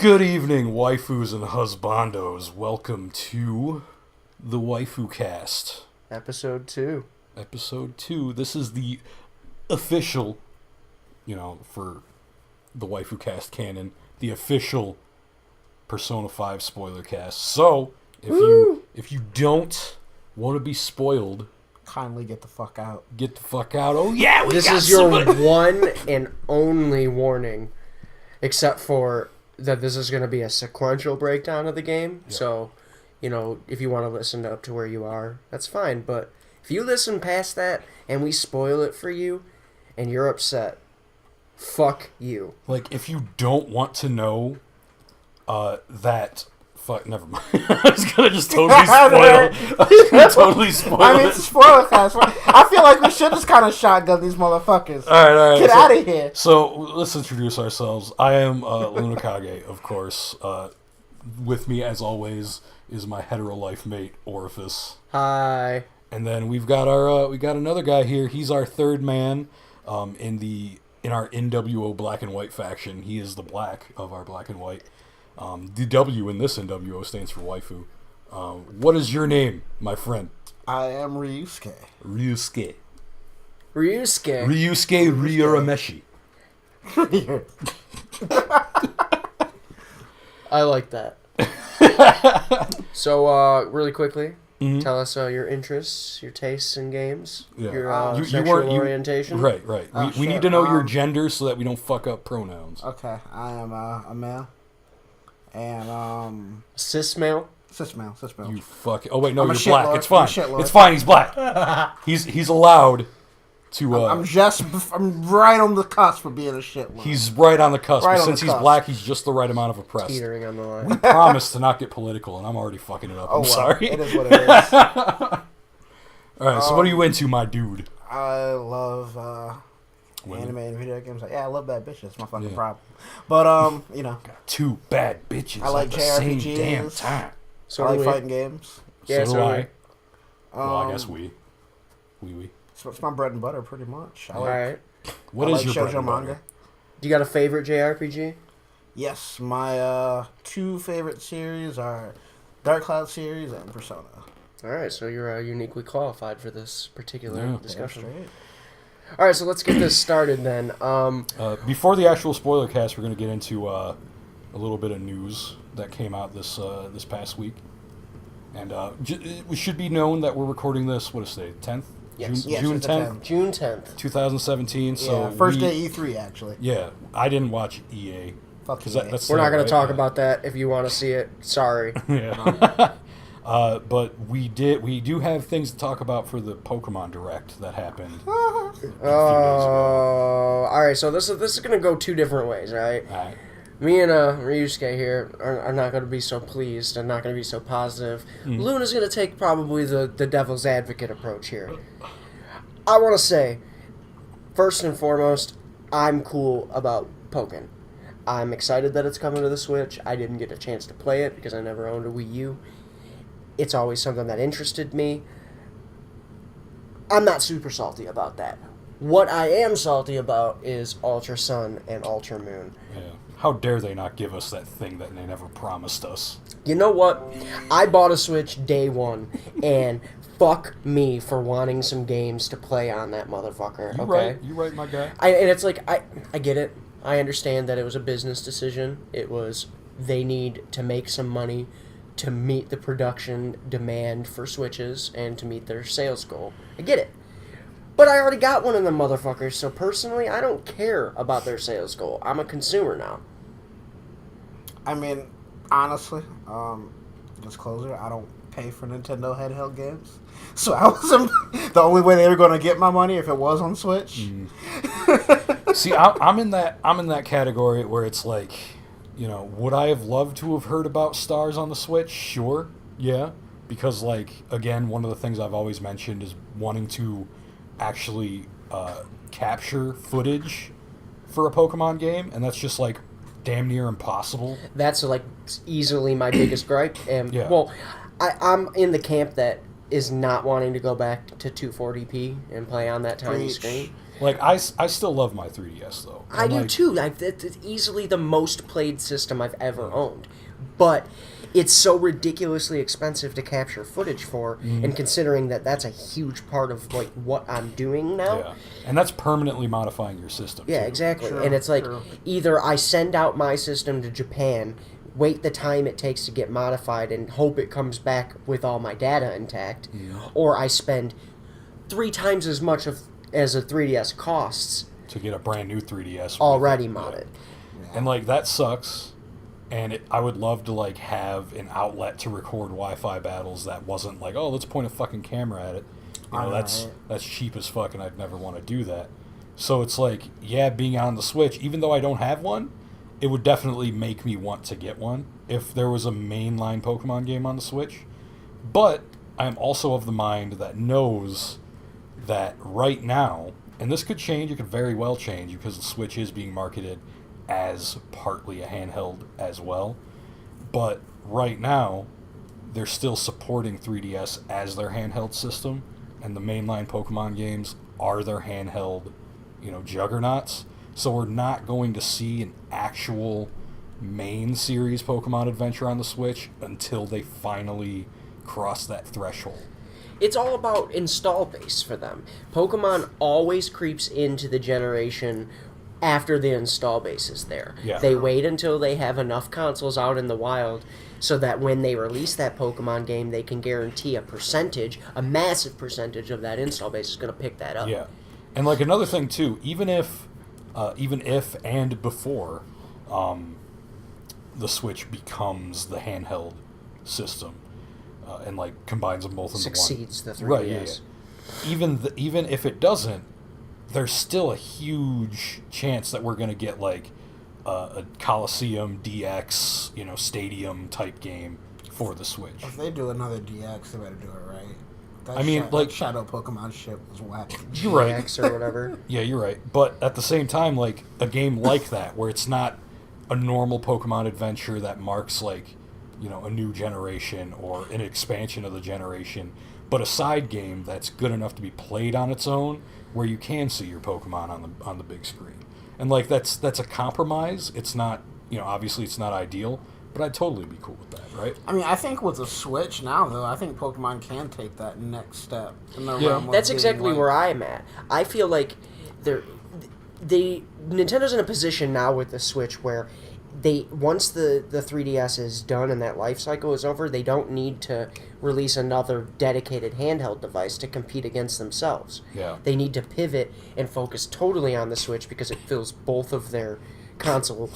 Good evening, waifus and husbandos. Welcome to the Waifu Cast. Episode 2. Episode 2. This is the official, for the Waifu Cast canon, the official Persona 5 SpoilerCast. So, if you don't want to be spoiled, kindly get the fuck out. Get the fuck out. Oh yeah, This is your one and only warning, except for that this is going to be a sequential breakdown of the game. Yeah. So, if you want to listen up to where you are, that's fine. But if you listen past that and we spoil it for you and you're upset, fuck you. Like, if you don't want to know that... Fuck, never mind. I was going to just totally spoil I mean, it's a spoiler cast. I feel like we should just kind of shotgun these motherfuckers. All right. Get out of here. So, let's introduce ourselves. I am Lunakage, of course. With me, as always, is my hetero life mate, Orifice. Hi. And then we got another guy here. He's our third man in our NWO Black and White faction. He is the black of our Black and White. The W in this NWO stands for waifu. What is your name, my friend? I am Ryusuke. Ryusuke Ryurameshi. I like that. So, really quickly, tell us your interests, your tastes in games, your sexual orientation. Right. We need to know your gender so that we don't fuck up pronouns. Okay, I am a male. And, Cis male? Cis male. You fucking... Oh, wait, no, I'm you're black. Lord. It's fine. It's fine, he's black. He's allowed to... I'm right on the cusp of being a shitlord. He's right on the cusp. But since he's black, he's just the right amount of oppressed. Teetering on the line. We promised to not get political, and I'm already fucking it up. I'm sorry. It is what it is. All right, so what are you into, my dude? I love... anime and video games. I love bad bitches. It's my fucking problem. But, Got two bad bitches I like at the same JRPGs. damn time. So I like fighting games. Yeah, so do I. Well, I guess we. So it's my bread and butter, pretty much. Alright. What is your bread and butter? Manga. Do you got a favorite JRPG? Yes, my two favorite series are Dark Cloud series and Persona. Alright, so you're uniquely qualified for this particular discussion. Straight. Alright, so let's get this started then. Before the actual spoiler cast, we're going to get into a little bit of news that came out this past week. And it should be known that we're recording this, what is today, 10th? Yes. June 10th? June 10th. 2017. So first day E3, actually. Yeah, I didn't watch EA. Fuck EA. We're not going to talk about that. If you want to see it, sorry. Yeah. But we do have things to talk about for the Pokemon Direct that happened a few days ago. Alright, so this is going to go two different ways, right? Alright. Me and Ryusuke here are not going to be so pleased and not going to be so positive. Luna's going to take probably the devil's advocate approach here. I want to say, first and foremost, I'm cool about Pokken. I'm excited that it's coming to the Switch. I didn't get a chance to play it because I never owned a Wii U. It's always something that interested me. I'm not super salty about that. What I am salty about is Ultra Sun and Ultra Moon. Yeah. How dare they not give us that thing that they never promised us? You know what? I bought a Switch day one, and fuck me for wanting some games to play on that motherfucker. You right, my guy. And it's like, I get it. I understand that it was a business decision. It was, they need to make some money to meet the production demand for Switches and to meet their sales goal. I get it. But I already got one of them motherfuckers, so personally, I don't care about their sales goal. I'm a consumer now. I mean, honestly, disclosure, I don't pay for Nintendo handheld games. So I wasn't the only way they were going to get my money if it was on Switch. See, I'm in that category where it's like, would I have loved to have heard about Stars on the Switch? Sure, yeah. Because, again, one of the things I've always mentioned is wanting to actually capture footage for a Pokemon game, and that's just, damn near impossible. That's, easily my biggest gripe. And, well, I'm in the camp that is not wanting to go back to 240p and play on that tiny screen. Like, I still love my 3DS, though. I And, do like, too. It's easily the most played system I've ever owned. But it's so ridiculously expensive to capture footage for, and considering that that's a huge part of like what I'm doing now. Yeah. And that's permanently modifying your system, Yeah, too. exactly. True, And it's like true. either I send out my system to Japan, wait the time it takes to get modified, and hope it comes back with all my data intact, or I spend 3 times as much as a 3DS costs To get a brand new 3DS. with already it. modded. And, like, that sucks. And I would love to, like, have an outlet to record Wi-Fi battles that wasn't like, oh, let's point a fucking camera at it. You know, Alright. that's cheap as fuck, and I'd never want to do that. So it's like, yeah, being on the Switch, even though I don't have one, it would definitely make me want to get one if there was a mainline Pokemon game on the Switch. But I'm also of the mind that knows that right now, and this could change, it could very well change because the Switch is being marketed as partly a handheld as well. But right now, they're still supporting 3DS as their handheld system, and the mainline Pokemon games are their handheld, juggernauts. So we're not going to see an actual main series Pokemon adventure on the Switch until they finally cross that threshold. It's all about install base for them. Pokemon always creeps into the generation after the install base is there. Yeah. They wait until they have enough consoles out in the wild so that when they release that Pokemon game, they can guarantee a massive percentage of that install base is going to pick that up. Yeah. And like another thing too, even if and before the Switch becomes the handheld system and like combines them both into Succeeds one. the 3DS. Right, yeah. Even if it doesn't, there's still a huge chance that we're going to get like a Coliseum DX, stadium type game for the Switch. If they do another DX, they better do it right. Like that Shadow Pokemon ship was whack. You're right. GX or whatever. Yeah, you're right. But at the same time, like a game like that, where it's not a normal Pokemon adventure that marks like, a new generation or an expansion of the generation, but a side game that's good enough to be played on its own, where you can see your Pokemon on the big screen. And like that's a compromise. It's not, obviously it's not ideal, but I'd totally be cool with that, right? I mean, I think with the Switch now, though, I think Pokemon can take that next step in the Yeah. realm of That's being, exactly like- where I'm at. I feel like Nintendo's in a position now with the Switch where once the 3DS is done and that life cycle is over, they don't need to release another dedicated handheld device to compete against themselves. Yeah. They need to pivot and focus totally on the Switch because it fills both of their console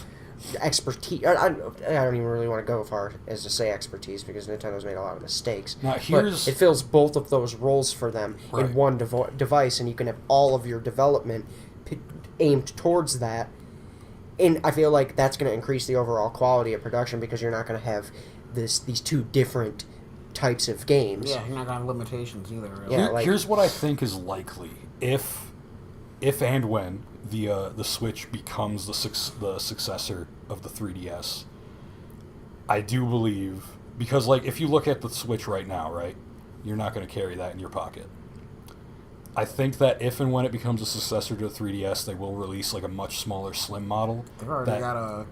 expertise. I don't even really want to go far as to say expertise because Nintendo's made a lot of mistakes. Now, But here's- it fills both of those roles for them Right. in one device, and you can have all of your development aimed towards that. And I feel like that's going to increase the overall quality of production because you're not going to have these two different types of games. Yeah, you're not gonna have limitations either. Really. Yeah. like- Here's what I think is likely if and when the Switch becomes the successor of the 3DS. I do believe, because like if you look at the Switch right now, right, you're not going to carry that in your pocket. I think that if and when it becomes a successor to the 3DS, they will release like a much smaller, slim model. They've already that- got a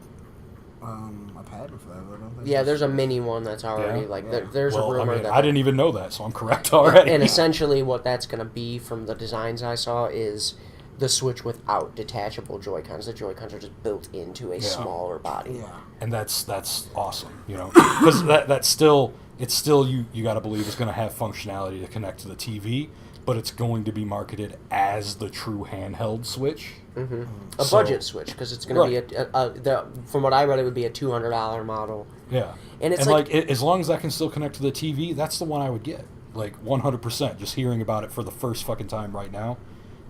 pad for that, don't they? Yeah, there's a mini one that's already Yeah? there's Well, a rumor that I didn't even know that, so I'm correct already. and essentially what that's going to be from the designs I saw is the Switch without detachable Joy-Cons. The Joy-Cons are just built into a smaller body. Yeah. And that's awesome, because that's still you got to believe it's going to have functionality to connect to the TV, but it's going to be marketed as the true handheld Switch. A budget Switch because it's going to be from what I read, it would be a $200 model. Yeah, And it's as long as that can still connect to the TV, that's the one I would get. Like 100%. Just hearing about it for the first fucking time right now,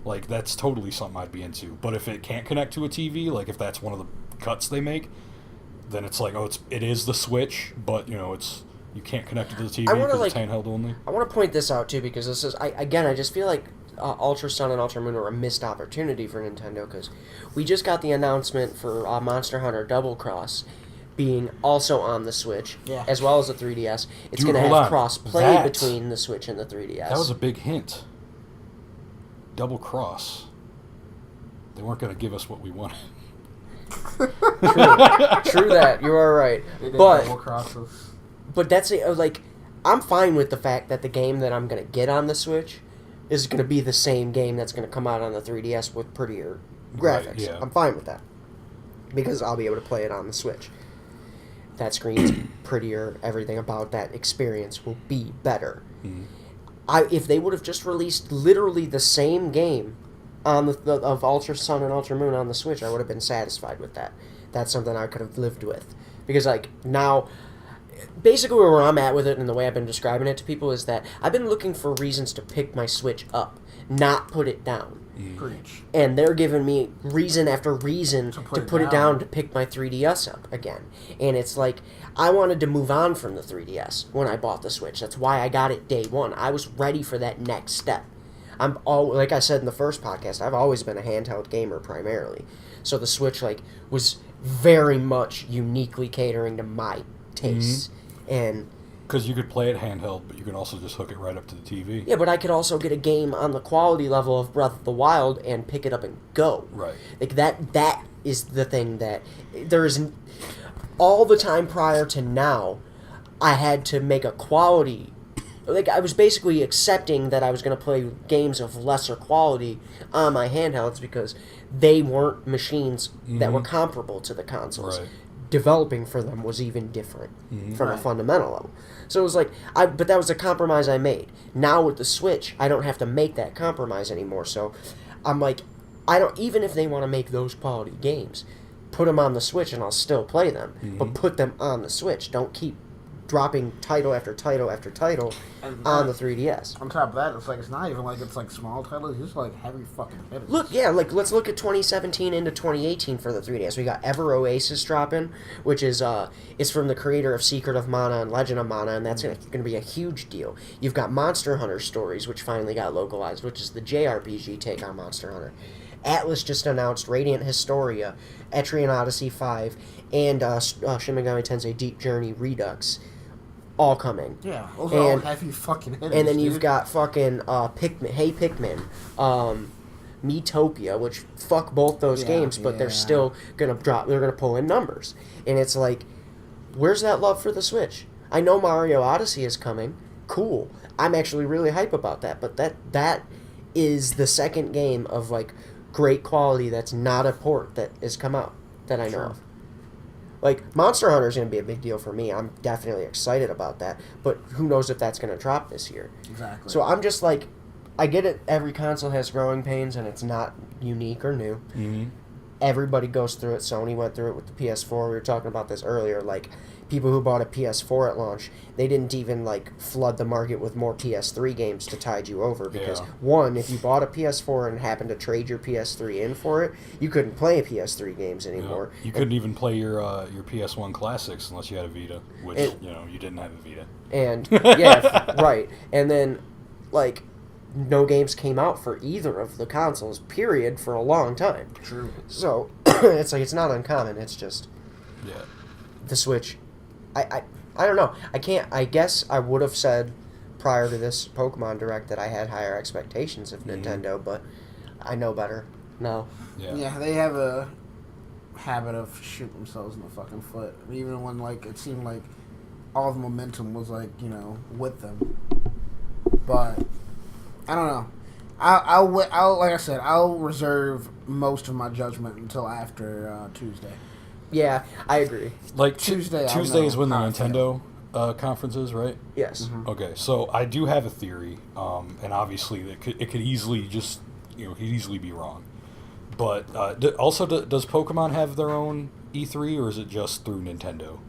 like that's totally something I'd be into. But if it can't connect to a TV, like if that's one of the cuts they make, then it's like, it is the Switch, but you can't connect it to the TV because it's handheld only. I want to point this out too because this is I just feel like Ultra Sun and Ultra Moon are a missed opportunity for Nintendo because we just got the announcement for Monster Hunter Double Cross being also on the Switch as well as the 3DS. It's Dude, going to hold have on. cross play That- between the Switch and the 3DS. That was a big hint. Double Cross. They weren't going to give us what we wanted. True that. You are right. They did But double crosses. that's it. Like, I'm fine with the fact that the game that I'm gonna get on the Switch is gonna be the same game that's gonna come out on the 3DS with prettier graphics. Right, yeah. I'm fine with that because I'll be able to play it on the Switch. That screen's prettier. Everything about that experience will be better. Mhm. If they would have just released literally the same game on of Ultra Sun and Ultra Moon on the Switch, I would have been satisfied with that. That's something I could have lived with. Because, like, now, basically where I'm at with it and the way I've been describing it to people is that I've been looking for reasons to pick my Switch up, not put it down. Preach. And they're giving me reason after reason to put it down to pick my 3DS up again. And it's like, I wanted to move on from the 3DS when I bought the Switch. That's why I got it day one. I was ready for that next step. Like I said in the first podcast, I've always been a handheld gamer primarily. So the Switch, like, was very much uniquely catering to my tastes. And Because you could play it handheld, but you can also just hook it right up to the TV. yeah, but I could also get a game on the quality level of Breath of the Wild and pick it up and go. Right. Like, that is the thing that there is all the time prior to now, I had to make a quality. Like, I was basically accepting that I was going to play games of lesser quality on my handhelds because they weren't machines that were comparable to the consoles. Right. Developing for them was even different from a Right. fundamental level. So it was like, but that was a compromise I made. Now with the Switch, I don't have to make that compromise anymore. So I'm like, even if they want to make those quality games, put them on the Switch and I'll still play them. But put them on the Switch. Don't keep dropping title after title after title on the 3DS. On top of that, it's like it's not even like it's like small titles. It's just like heavy fucking hitters. Let's look at 2017 into 2018 for the 3DS. We got Ever Oasis dropping, which is it's from the creator of Secret of Mana and Legend of Mana, and that's gonna be a huge deal. You've got Monster Hunter Stories, which finally got localized, which is the JRPG take on Monster Hunter. Atlas just announced Radiant Historia, Etrian Odyssey 5, and Shin Megami Tensei Deep Journey Redux. All coming. Yeah, those are all heavy fucking hitters. And then you've dude. got fucking Pikmin, Hey Pikmin, Miitopia, which fuck both those games, but they're still gonna drop. They're gonna pull in numbers, and it's like, where's that love for the Switch? I know Mario Odyssey is coming. Cool. I'm actually really hype about that. But that is the second game of like great quality that's not a port that has come out that I know of. Like, Monster Hunter is going to be a big deal for me. I'm definitely excited about that. But who knows if that's going to drop this year. Exactly. So I'm just like, I get it. Every console has growing pains, and it's not unique or new. Mm-hmm. Everybody goes through it. Sony went through it with the PS4. We were talking about this earlier. Like, people who bought a PS4 at launch, they didn't even, like, flood the market with more PS3 games to tide you over. Because, one, if you bought a PS4 and happened to trade your PS3 in for it, you couldn't play PS3 games anymore. You couldn't even play your PS1 classics unless you had a Vita, which, you didn't have a Vita. And, yeah, right. And then, like, no games came out for either of the consoles, period, for a long time. True. So, it's like, it's not uncommon. It's just the Switch. I don't know. I guess I would have said prior to this Pokemon Direct that I had higher expectations of Nintendo, but I know better now. Yeah, they have a habit of shooting themselves in the fucking foot. Even when, like, it seemed like all the momentum was, like, with them. But I don't know. I'll like I said, I'll reserve most of my judgment until after Tuesday. Yeah, I agree. Like Tuesday is when the how I Nintendo conference is, right? Yes. Mm-hmm. Okay, so I do have a theory, and obviously it could easily just could easily be wrong. But does Pokemon have their own E3, or is it just through Nintendo?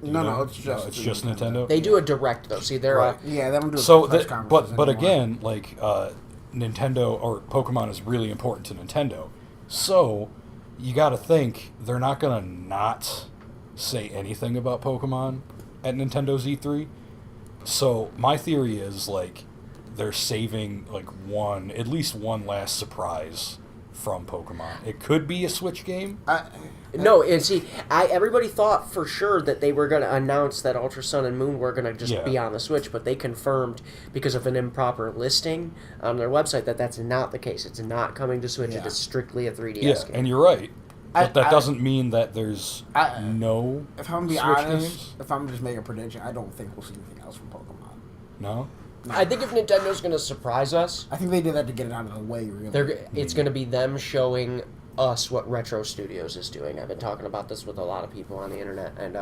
No, it's just it's just Nintendo. They do a Direct though. See, they're Right. Yeah, they don't do So press that, conferences but anymore. again, like Nintendo or Pokemon is really important to Nintendo. So you got to think they're not gonna not say anything about Pokemon at Nintendo's E3. So my theory is, like, they're saving, like, at least one last surprise for Nintendo. from Pokemon. It could be a Switch game. No, and see, everybody thought for sure that they were going to announce that Ultra Sun and Moon were going to just be on the Switch, but they confirmed because of an improper listing on their website that that's not the case. It's not coming to Switch. It is strictly a 3DS game. And you're right. But that doesn't mean that there's no If I'm Switch gonna be honest, games. if I'm just making a prediction, I don't think we'll see anything else from Pokemon. No? I think if Nintendo's going to surprise us, I think they did that to get it out of the way, really. it's going to be them showing us what Retro Studios is doing. I've been talking about this with a lot of people on the internet, and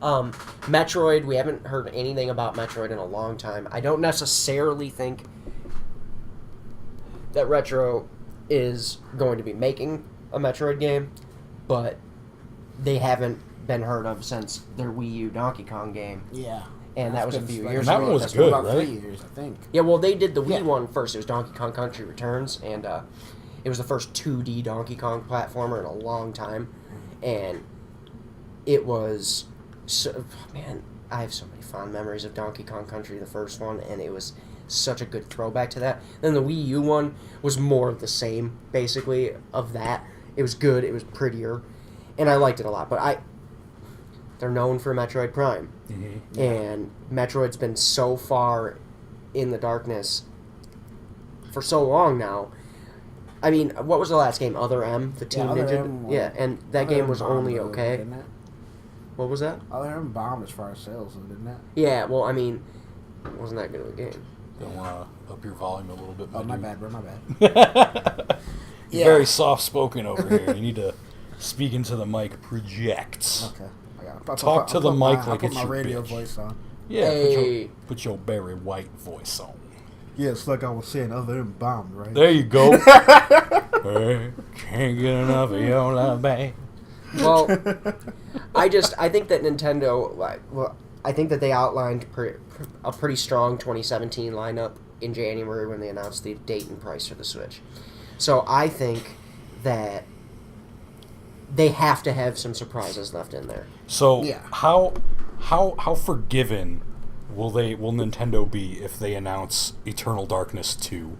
Metroid, we haven't heard anything about Metroid in a long time. I don't necessarily think that Retro is going to be making a Metroid game, but they haven't been heard of since their Wii U Donkey Kong game. Yeah. And that was a few years ago. ago. That one was good, about right? 3 years, I think. Yeah, well, they did the Wii one first. It was Donkey Kong Country Returns, and it was the first 2D Donkey Kong platformer in a long time. And it was... man, I have so many fond memories of Donkey Kong Country, the first one, and it was such a good throwback to that. Then the Wii U one was more of the same, basically, of that. It was good, it was prettier, and I liked it a lot. But they're known for Metroid Prime. Mm-hmm. And Metroid's been so far in the darkness for so long now. I mean, what was the last game? Other M? The Team Ninja? Yeah, and that game was only okay. Didn't it? What was that? Other M bombed as far as sales, didn't it? Yeah, well, I mean, it wasn't that good of a game. Don't want to up your volume a little bit. Oh, my bad, bro, my bad. You're very soft-spoken over here. You need to speak into the mic. Project. Okay. Talk to the mic like it's my your radio bitch. voice on. Yeah, Hey. put your Barry White voice on. Yes, like I was saying, other M bombed, right? There you go. Hey, can't get enough of your love, babe. Well, I think that Nintendo, I think that they outlined a pretty strong 2017 lineup in January when they announced the date and price for the Switch. So I think that they have to have some surprises left in there. So Yeah. how forgiven will Nintendo be if they announce Eternal Darkness 2?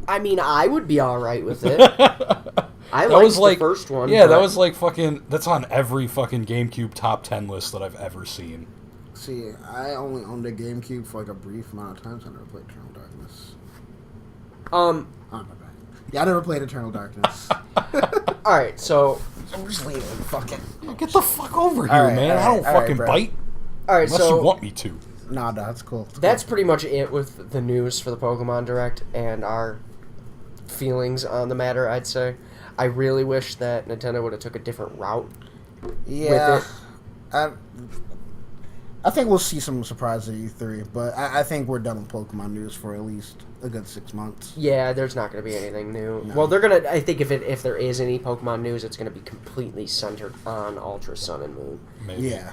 I mean, I would be all right with it. I That liked was like the first one. Yeah, that but- was like fucking. That's on every fucking GameCube top 10 list that I've ever seen. See, I only owned a GameCube for like a brief amount of time, so I never played Eternal Darkness. Oh, my bad. Yeah, I never played Eternal Darkness. All right, so I'm just leaving. Fuck it. Get the fuck over here, Alright, man. I don't alright, fucking bro. bite all right, unless so you want me to. Nah, that's cool. that's pretty much it with the news for the Pokemon Direct and our feelings on the matter. I'd say I really wish that Nintendo would have took a different route. Yeah. with I think we'll see some surprises at E3, but I think we're done with Pokemon news for at least a good 6 months. Yeah, there's not going to be anything new. No. Well, they're gonna. I think if there is any Pokemon news, it's going to be completely centered on Ultra Sun and Moon. Maybe. Yeah.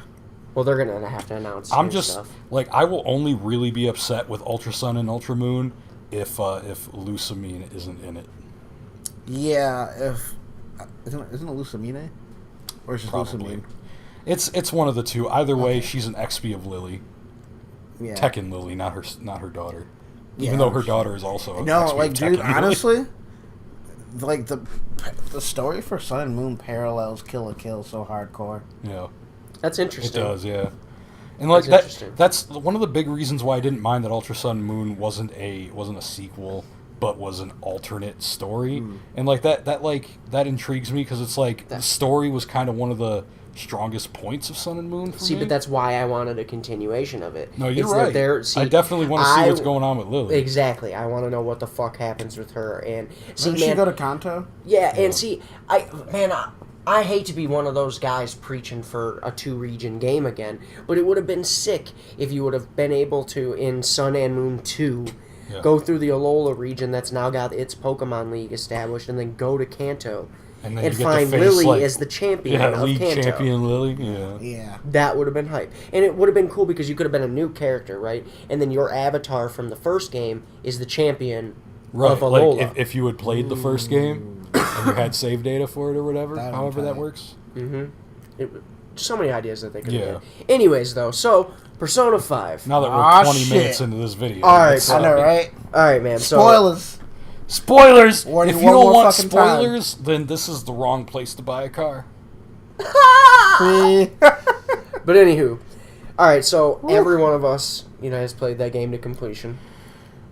Well, they're going to have to announce. I'm new just stuff. like I will only really be upset with Ultra Sun and Ultra Moon if Lusamine isn't in it. Yeah, if... Isn't it Lusamine? Or is it just Probably. Lusamine? It's one of the two. Either way, she's an XP of Lily. Yeah. Tekken Lily, not her daughter. Yeah, Even though her I'm daughter is also an No, XP like, of dude, Tekken Lily. honestly, like, the story for Sun and Moon parallels Kill la Kill so hardcore. Yeah. That's It interesting. does, yeah. And like That's that interesting. that's one of the big reasons why I didn't mind that Ultra Sun and Moon wasn't a sequel but was an alternate story. And like that intrigues me because it's like the story was kind of one of the strongest points of Sun and Moon for See, me. but that's why I wanted a continuation of it. No, you're It's that right. they're- I definitely want to see what's going on with Lily. Exactly. I want to know what the fuck happens with her. And see, Didn't man, she go to Kanto? yeah, and see, I hate to be one of those guys preaching for a 2-region game again, but it would have been sick if you would have been able to, in Sun and Moon 2, go through the Alola region that's now got its Pokemon League established, and then go to Kanto And then and you get to find face, Lily like- as the champion Yeah, of league Kanto. champion Lily. Yeah. Yeah. That would have been hype. And it would have been cool because you could have been a new character, right? And then your avatar from the first game is the champion Right. of Alola. Like if you had played the first game and you had save data for it or whatever, That'd be however that tight. works. Mm-hmm. so many ideas that they could Yeah. have had. Anyways, though, so Persona 5. Now that we're Aw, 20 shit. minutes into this video. All right, it's, I know, right? All right, man. So Spoilers. Spoilers! Warning If you you one don't more want fucking time. spoilers, then this is the wrong place to buy a car. Free. But anywho, all right. So every one of us, has played that game to completion.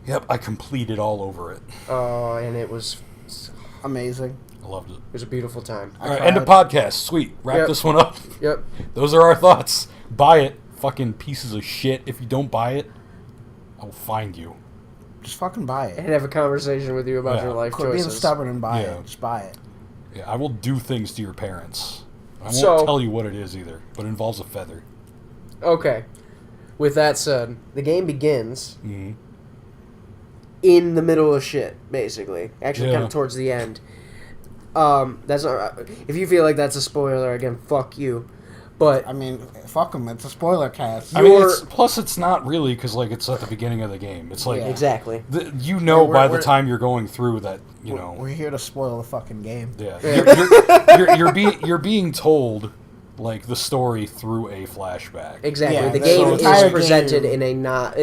Yep, I completed all over it. And it was Amazing. I loved it. a beautiful time. All right, end of podcast. Sweet. Wrap Yep. this one up. Yep. Those are our thoughts. Buy it. Fucking pieces of shit. If you don't buy it, I will find you. Just fucking buy it. And have a conversation with you about Yeah. your life Quit being choices. stubborn and buy Yeah. it. Just buy it. Yeah, I will do things to your parents. I won't So- tell you what it is either, but it involves a feather. Okay. With that said, the game begins Mm-hmm. in the middle of shit, basically. Actually, Yeah. kind of towards the end. That's not. If you feel like that's a spoiler, again, fuck you. But I mean, fuck them. It's a spoiler cast. I mean, You're- plus it's not really because like it's at the beginning of the game. It's like Yeah. exactly. you know We're- by the we're- time you're going through that you know. We're here to spoil the fucking game. Yeah, Yeah. you're being told like the story through a flashback. Exactly. Yeah, the the game entire is presented game- in a not.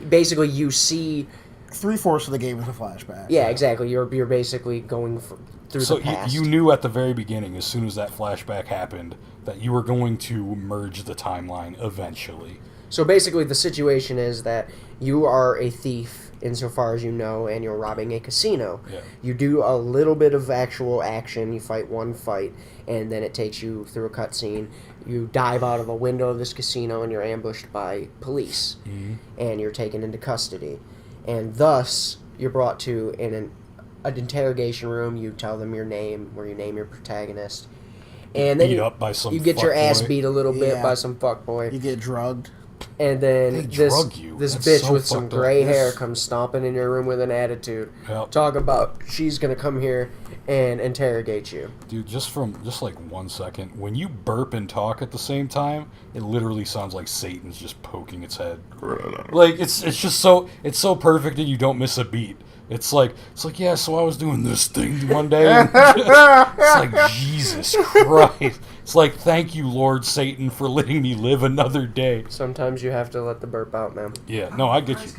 Basically you see. 3/4 of the game is a flashback. Yeah, exactly. You're basically going through So the past. you knew at the very beginning, as soon as that flashback happened, that you were going to merge the timeline eventually. So basically, the situation is that you are a thief insofar as you know, and you're robbing a casino. Yeah. You do a little bit of actual action. You fight one fight, and then it takes you through a cutscene. You dive out of a window of this casino, and you're ambushed by police, and you're taken into custody. And thus, you're brought to an interrogation room. You tell them your name, where you name your protagonist. And then Beat up by some you get your ass fuckboy. beat a little bit Yeah. by some fuckboy. You get drugged. And then They this drug you. this That's bitch so with some fucked up. gray hair This- comes stomping in your room with an attitude. Yep. Talk about she's gonna come here and interrogate you. Dude, just like 1 second, when you burp and talk at the same time, it literally sounds like Satan's just poking its head. Like it's just so perfect and you don't miss a beat. It's like yeah, so I was doing this thing one day. And it's like Jesus Christ. It's like thank you, Lord Satan, for letting me live another day. Sometimes you have to let the burp out, man. Yeah, no, I get you.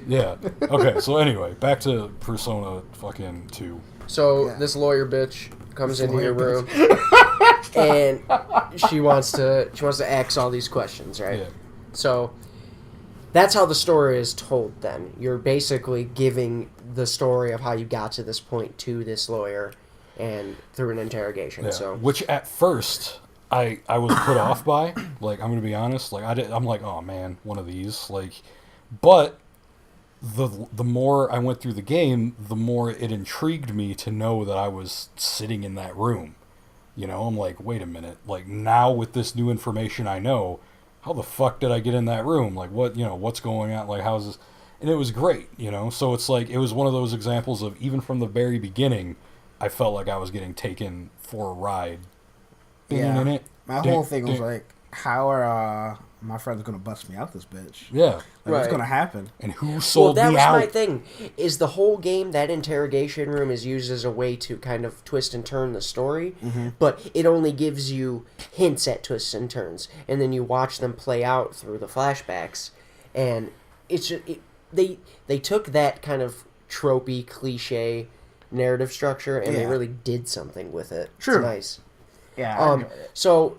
Yeah. Okay, so anyway, back to Persona fucking 2. So Yeah. this lawyer bitch comes This into your lawyer room and she wants to ask all these questions, right? Yeah. So that's how the story is told then. You're basically giving the story of how you got to this point to this lawyer and through an interrogation. Yeah. So Which at first I was put off by. Like I'm gonna be honest. Like I'm like, oh man, one of these. Like, but the more I went through the game, the more it intrigued me to know that I was sitting in that room. You know, I'm like, wait a minute. Like now with this new information I know, how the fuck did I get in that room? Like what's going on? Like how's this? And it was great. So it's like it was one of those examples of even from the very beginning, I felt like I was getting taken for a ride. Yeah. In it. My whole thing was like, how are my friends gonna bust me out this bitch? Yeah. Like, Right. what's gonna happen? And who sold that me was out? my thing. Is the whole game, that interrogation room is used as a way to kind of twist and turn the story, but it only gives you hints at twists and turns, and then you watch them play out through the flashbacks, and it's just, they took that kind of tropey, cliche narrative structure, and they Yeah. really did something with it. True. It's nice. Yeah. I enjoyed it. So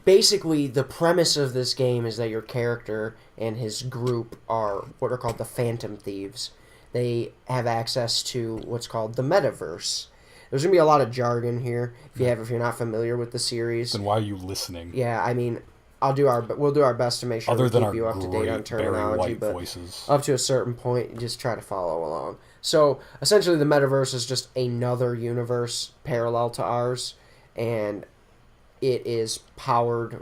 basically, the premise of this game is that your character and his group are what are called the Phantom Thieves. They have access to what's called the metaverse. There's gonna be a lot of jargon here if you're not familiar with the series. Then why are you listening? Yeah, I mean, we'll do our best to make sure Other we than keep our you up to date on great Barry terminology, White but voices. up to a certain point, you just try to follow along. So essentially, the metaverse is just another universe parallel to ours, and it is powered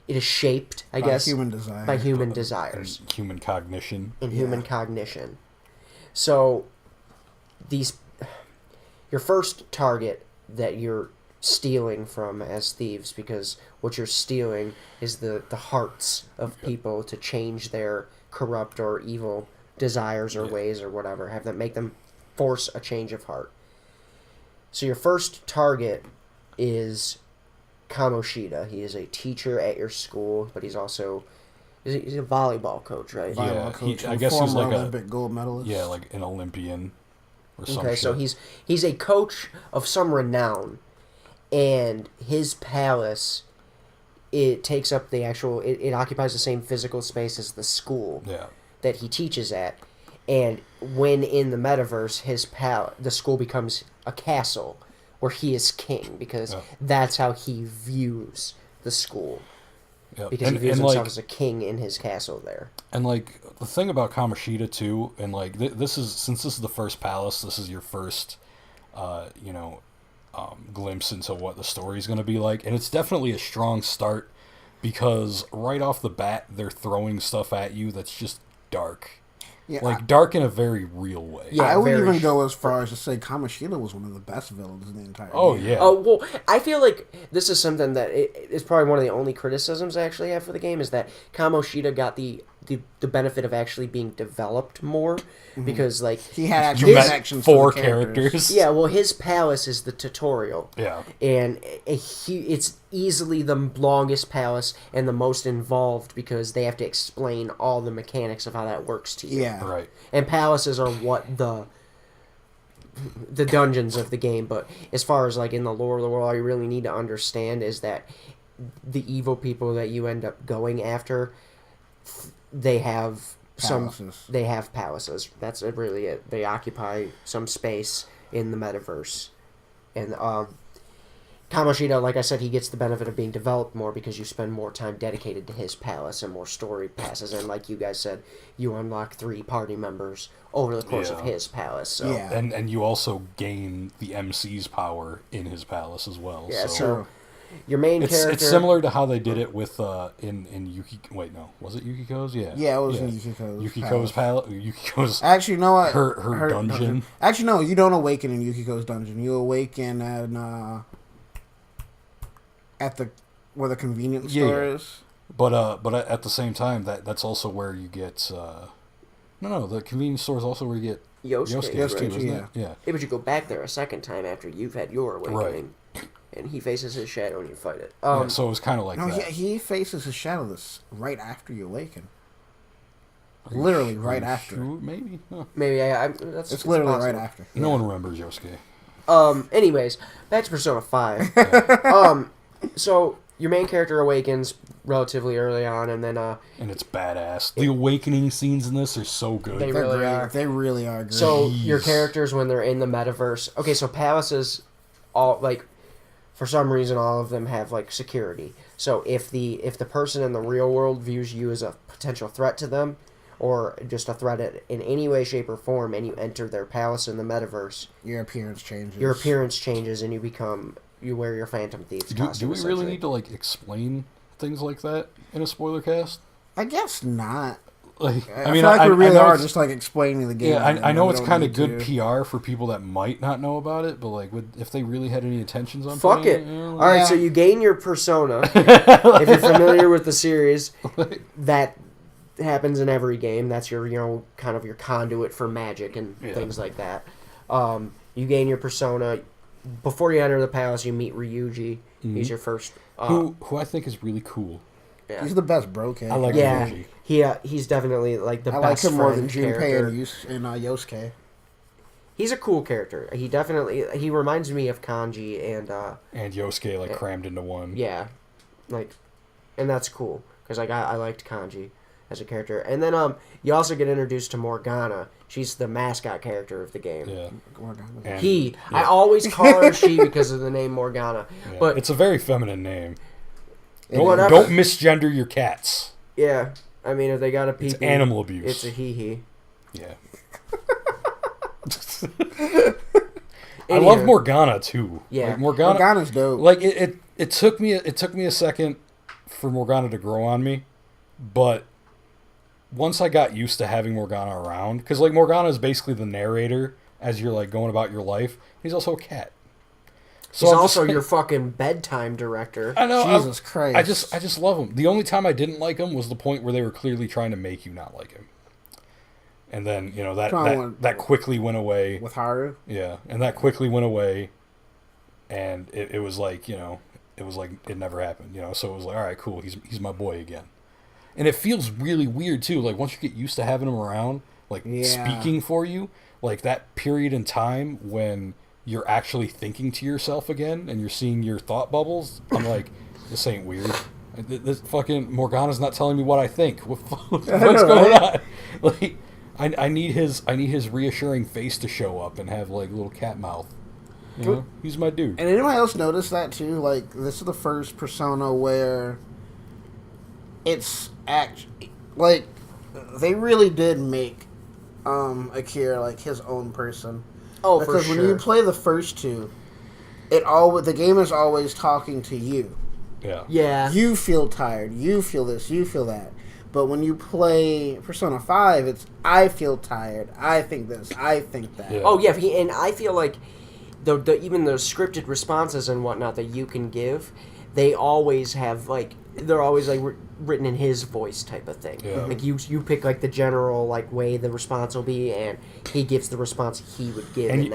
it is shaped, I guess, Human design. by human desires And human cognition. and human cognition. So your first target that you're stealing from as thieves, because what you're stealing is the hearts of people to change their corrupt or evil desires or ways or whatever, make them force a change of heart. So your first target is Kamoshida. He is a teacher at your school, but he's also he's a volleyball coach, right? Yeah, Volleyball coach, I guess he's former like Olympic gold medalist. Yeah, like an Olympian or something. Okay, so he's a coach of some renown, and his palace, it takes up the actual it occupies the same physical space as the school that he teaches at, and when in the metaverse, the school becomes a castle where he is king, because that's how he views the school. Yep. Because he views himself as a king in his castle there. And like the thing about Kamoshida too, and like this is, since this is the first palace, this is your first, glimpse into what the story is going to be like, and it's definitely a strong start because right off the bat they're throwing stuff at you that's just dark. Yeah, like dark in a very real way. Yeah, I would even go as far as to say Kamoshida was one of the best villains in the entire game. Yeah. Oh, well, I feel like this is something that is probably one of the only criticisms I actually have for the game, is that Kamoshida got the benefit of actually being developed more, because like he had actual connections to 4 the characters. Yeah, well, his palace is the tutorial. Yeah. And it's easily the longest palace and the most involved, because they have to explain all the mechanics of how that works to you. Yeah. Right. And palaces are what the dungeons of the game, but as far as like in the lore of the world, all you really need to understand is that the evil people that you end up going after, they have palaces. That's really it. They occupy some space in the metaverse. And Kamoshida, like I said, he gets the benefit of being developed more because you spend more time dedicated to his palace and more story passes. And like you guys said, you unlock 3 party members over the course of his palace. So. Yeah. And you also gain the MC's power in his palace as well. Yeah, so your main character... It's similar to how they did it with in Yuki. Wait, no, was it Yukiko's? Yeah. Yeah, it was in Yukiko's. Yukiko's palace. Yukiko's. Actually, you know what? Her dungeon. Actually, no, you don't awaken in Yukiko's dungeon. You awaken at the where the convenience store is. But at the same time, that's also where you get. No, the convenience store is also where you get Yosuke, Yosuke, isn't yeah. it? Yeah. Yeah, but you go back there a second time after you've had your awakening. Right. And he faces his shadow and you fight it. So it was kind of like that. He faces his shadow right after you awaken. Literally right after. Sure, maybe. Huh. Maybe it's literally possible. right after. No one remembers Yosuke. Anyways, back to Persona 5. So your main character awakens relatively early on, and then and it's badass. The awakening scenes in this are so good. They really are. They really are good. So your characters, when they're in the metaverse, okay, so palaces, all like, for some reason, all of them have like security. So if the person in the real world views you as a potential threat to them, or just a threat in any way, shape, or form, and you enter their palace in the metaverse, your appearance changes. Your appearance changes, and you wear your Phantom Thieves costume. Do we really need to like explain things like that in a spoiler cast? I guess not. Like, I feel like we really are just like explaining the game. Yeah, I know it's kind of good PR for people that might not know about it, but like, if they really had any intentions on fuck playing it. All right, so you gain your persona. If you're familiar with the series, that happens in every game. That's your kind of your conduit for magic and things like that. You gain your persona. Before you enter the palace, you meet Ryuji. Mm-hmm. He's your first. Who I think is really cool. Yeah. He's the best bro character. I like Ryuji. He's definitely like the best. I like him more than Junpei and Yosuke. He's a cool character. He reminds me of Kanji and Yosuke like crammed into one. Yeah, like, and that's cool because like I liked Kanji as a character, and then you also get introduced to Morgana. She's the mascot character of the game. Yeah, Morgana. I always call her she because of the name Morgana, but it's a very feminine name. Don't misgender your cats. Yeah, I mean if they got a pee, it's animal abuse. It's a hee. Yeah. I love Morgana too. Yeah, like, Morgana's dope. Like it took me a second for Morgana to grow on me, but once I got used to having Morgana around, because like Morgana is basically the narrator as you're like going about your life. He's also a cat. So he's also your fucking bedtime director. I know. Jesus Christ. I just love him. The only time I didn't like him was the point where they were clearly trying to make you not like him. And then, that quickly went away. With Haru? Yeah. And that quickly went away. and it was like, it was like it never happened, So it was like, all right, cool, he's my boy again, and it feels really weird too. Like once you get used to having him around, like speaking for you, like that period in time when you're actually thinking to yourself again and you're seeing your thought bubbles. I'm like, this ain't weird. This fucking Morgana's not telling me what I think. What's going on? Like, I need his reassuring face to show up and have like a little cat mouth. He's my dude. And anybody else notice that too? Like, this is the first Persona where it's like they really did make Akira like his own person. Oh, because for sure. when you play the first two, the game is always talking to you. Yeah. You feel tired. You feel this. You feel that. But when you play Persona 5, it's I feel tired. I think this. I think that. Oh yeah, and I feel like even the scripted responses and whatnot that you can give, they always have like they're always like written in his voice type of thing. Yeah. Like you pick like the general like way the response will be, and he gives the response he would give. And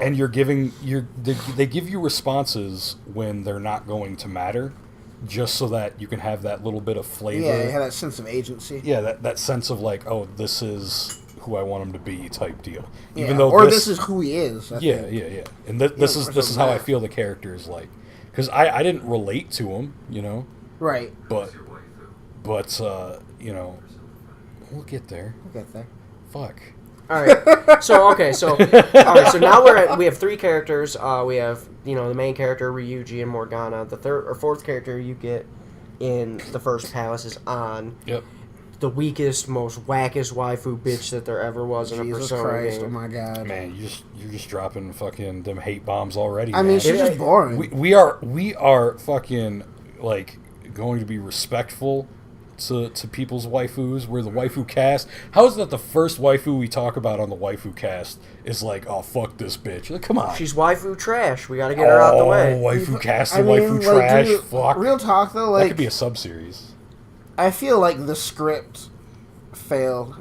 they give you responses when they're not going to matter, just so that you can have that little bit of flavor. Yeah, you have that sense of agency. Yeah, that sense of like, oh, this is who I want him to be type deal. Yeah. Even though this is who he is. Yeah. And this is how I feel the character is like, because I didn't relate to him, Right. But we'll get there. We'll get there. Fuck. All right. So now we have 3 characters. We have the main character Ryuji and Morgana. The third or fourth character you get in the first palace is An. Yep. The weakest, most wackest waifu bitch that there ever was in a Persona Christ, game. oh my god. Man, you're just dropping fucking them hate bombs already. I mean, she's just boring. We are fucking like going to be respectful to people's waifus. We're the waifu cast. How is that the first waifu we talk about on the waifu cast is like, oh fuck this bitch? Like, come on. She's waifu trash. We got to get her out the way. Waifu cast and waifu trash. Dude, fuck. Real talk though, like that could be a sub-series. I feel like the script failed.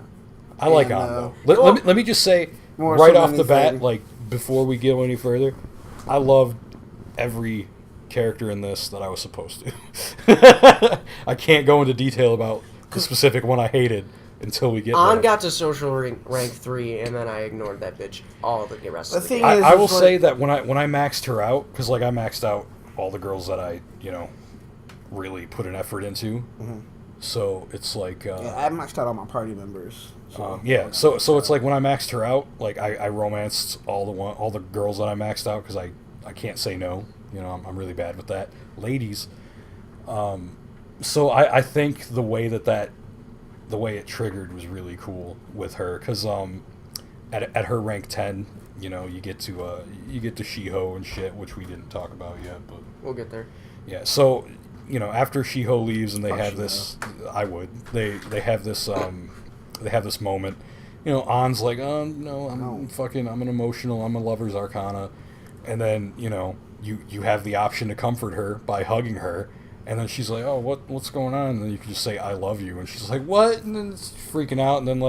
I like An though. Let me just say right off the bat, like before we go any further, I loved every character in this that I was supposed to. I can't go into detail about the specific one I hated until we get there. An got to social rank 3, and then I ignored that bitch all the rest of the game. I will say that when I maxed her out, because like I maxed out all the girls that I really put an effort into. Mm-hmm. So it's like I maxed out all my party members. So so it's like when I maxed her out, like I romanced all the girls that I maxed out because I can't say no. I'm really bad with that, ladies. So I think the way it triggered was really cool with her because at her rank 10, you get to Shiho and shit, which we didn't talk about yet, but we'll get there. Yeah, so after Shiho leaves and they have this, they have this moment. An's like, oh no, I'm an emotional, I'm a lover's arcana, and then you have the option to comfort her by hugging her, and then she's like, oh, what's going on? And then you can just say I love you, and she's like, what? And then it's freaking out, and then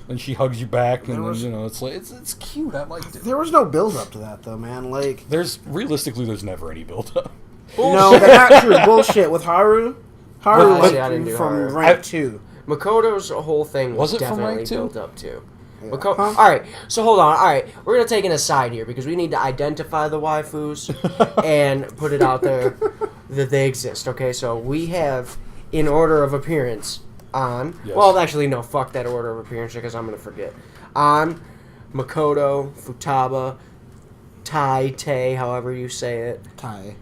then she hugs you back, and then it's like it's cute. I liked it. There was no build up to that though, man. Like there's never any build up. No, that's not true. Bullshit with Haru. Haru from rank 2. Makoto's whole thing was definitely from rank 2? built up to. Yeah. All right, so hold on. All right, we're gonna take an aside here because we need to identify the waifus and put it out there that they exist. Okay, so we have in order of appearance An. Yes. Well, actually, no. Fuck that order of appearance because I'm gonna forget. An, Makoto, Futaba, Tai, however you say it. Tai.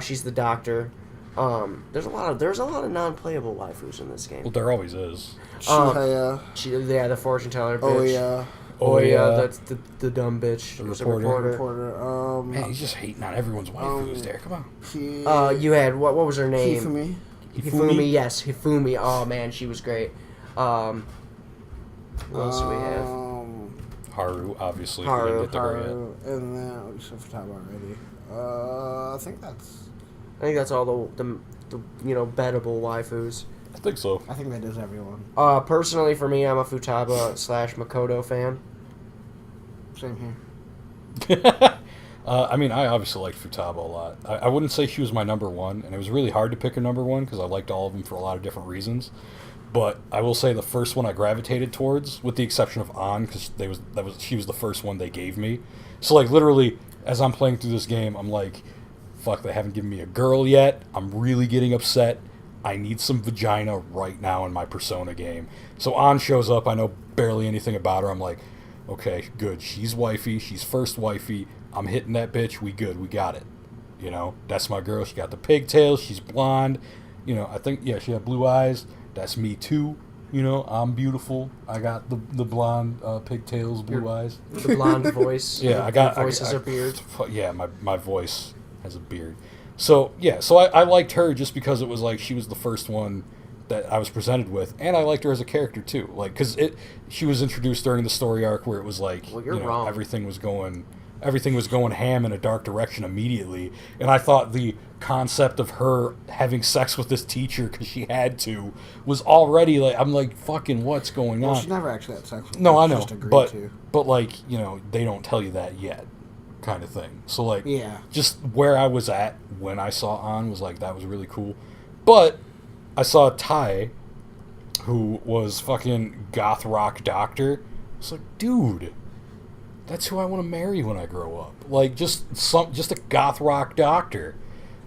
She's the doctor. There's a lot of non-playable waifus in this game. Well, there always is. The fortune teller bitch. Oh yeah. That's the dumb bitch. The reporter. Man, he's just hating on everyone's waifus there. Come on. You had what was her name? Hifumi. Yes, Hifumi. Oh man, she was great. What else do we have? Haru, obviously. Haru, and then we said Futaba already. I think that's all the bettable waifus. I think so. I think that is everyone. Personally, for me, I'm a Futaba / Makoto fan. Same here. I mean, I obviously liked Futaba a lot. I wouldn't say she was my number one, and it was really hard to pick a number one because I liked all of them for a lot of different reasons. But I will say the first one I gravitated towards, with the exception of An, because she was the first one they gave me. So like literally, as I'm playing through this game, I'm like, fuck, they haven't given me a girl yet. I'm really getting upset. I need some vagina right now in my Persona game. So An shows up. I know barely anything about her. I'm like, okay, good. She's wifey. She's first wifey. I'm hitting that bitch. We good. We got it. You know, that's my girl. She got the pigtails. She's blonde. You know, I think, yeah, she had blue eyes. That's me too. You know, I'm beautiful. I got the blonde pigtails, blue eyes. The blonde voice. Yeah, I got... Your voice has a beard. Yeah, my voice has a beard. So, yeah, so I liked her just because it was like she was the first one that I was presented with, and I liked her as a character too. Like, because she was introduced during the story arc where it was like, well, you're wrong. Everything was going ham in a dark direction immediately, and I thought the concept of her having sex with this teacher because she had to was already like, I'm like, fucking what's going on? Well, she never actually had sex with her. No, I know, Just agreed but to. like, you know, they don't tell you that yet, kind of thing. So like, Yeah. just where I was at when I saw An was like, that was really cool. But I saw Tai, who was fucking goth rock doctor. It's like, dude, that's who I want to marry when I grow up. Like, just a goth rock doctor.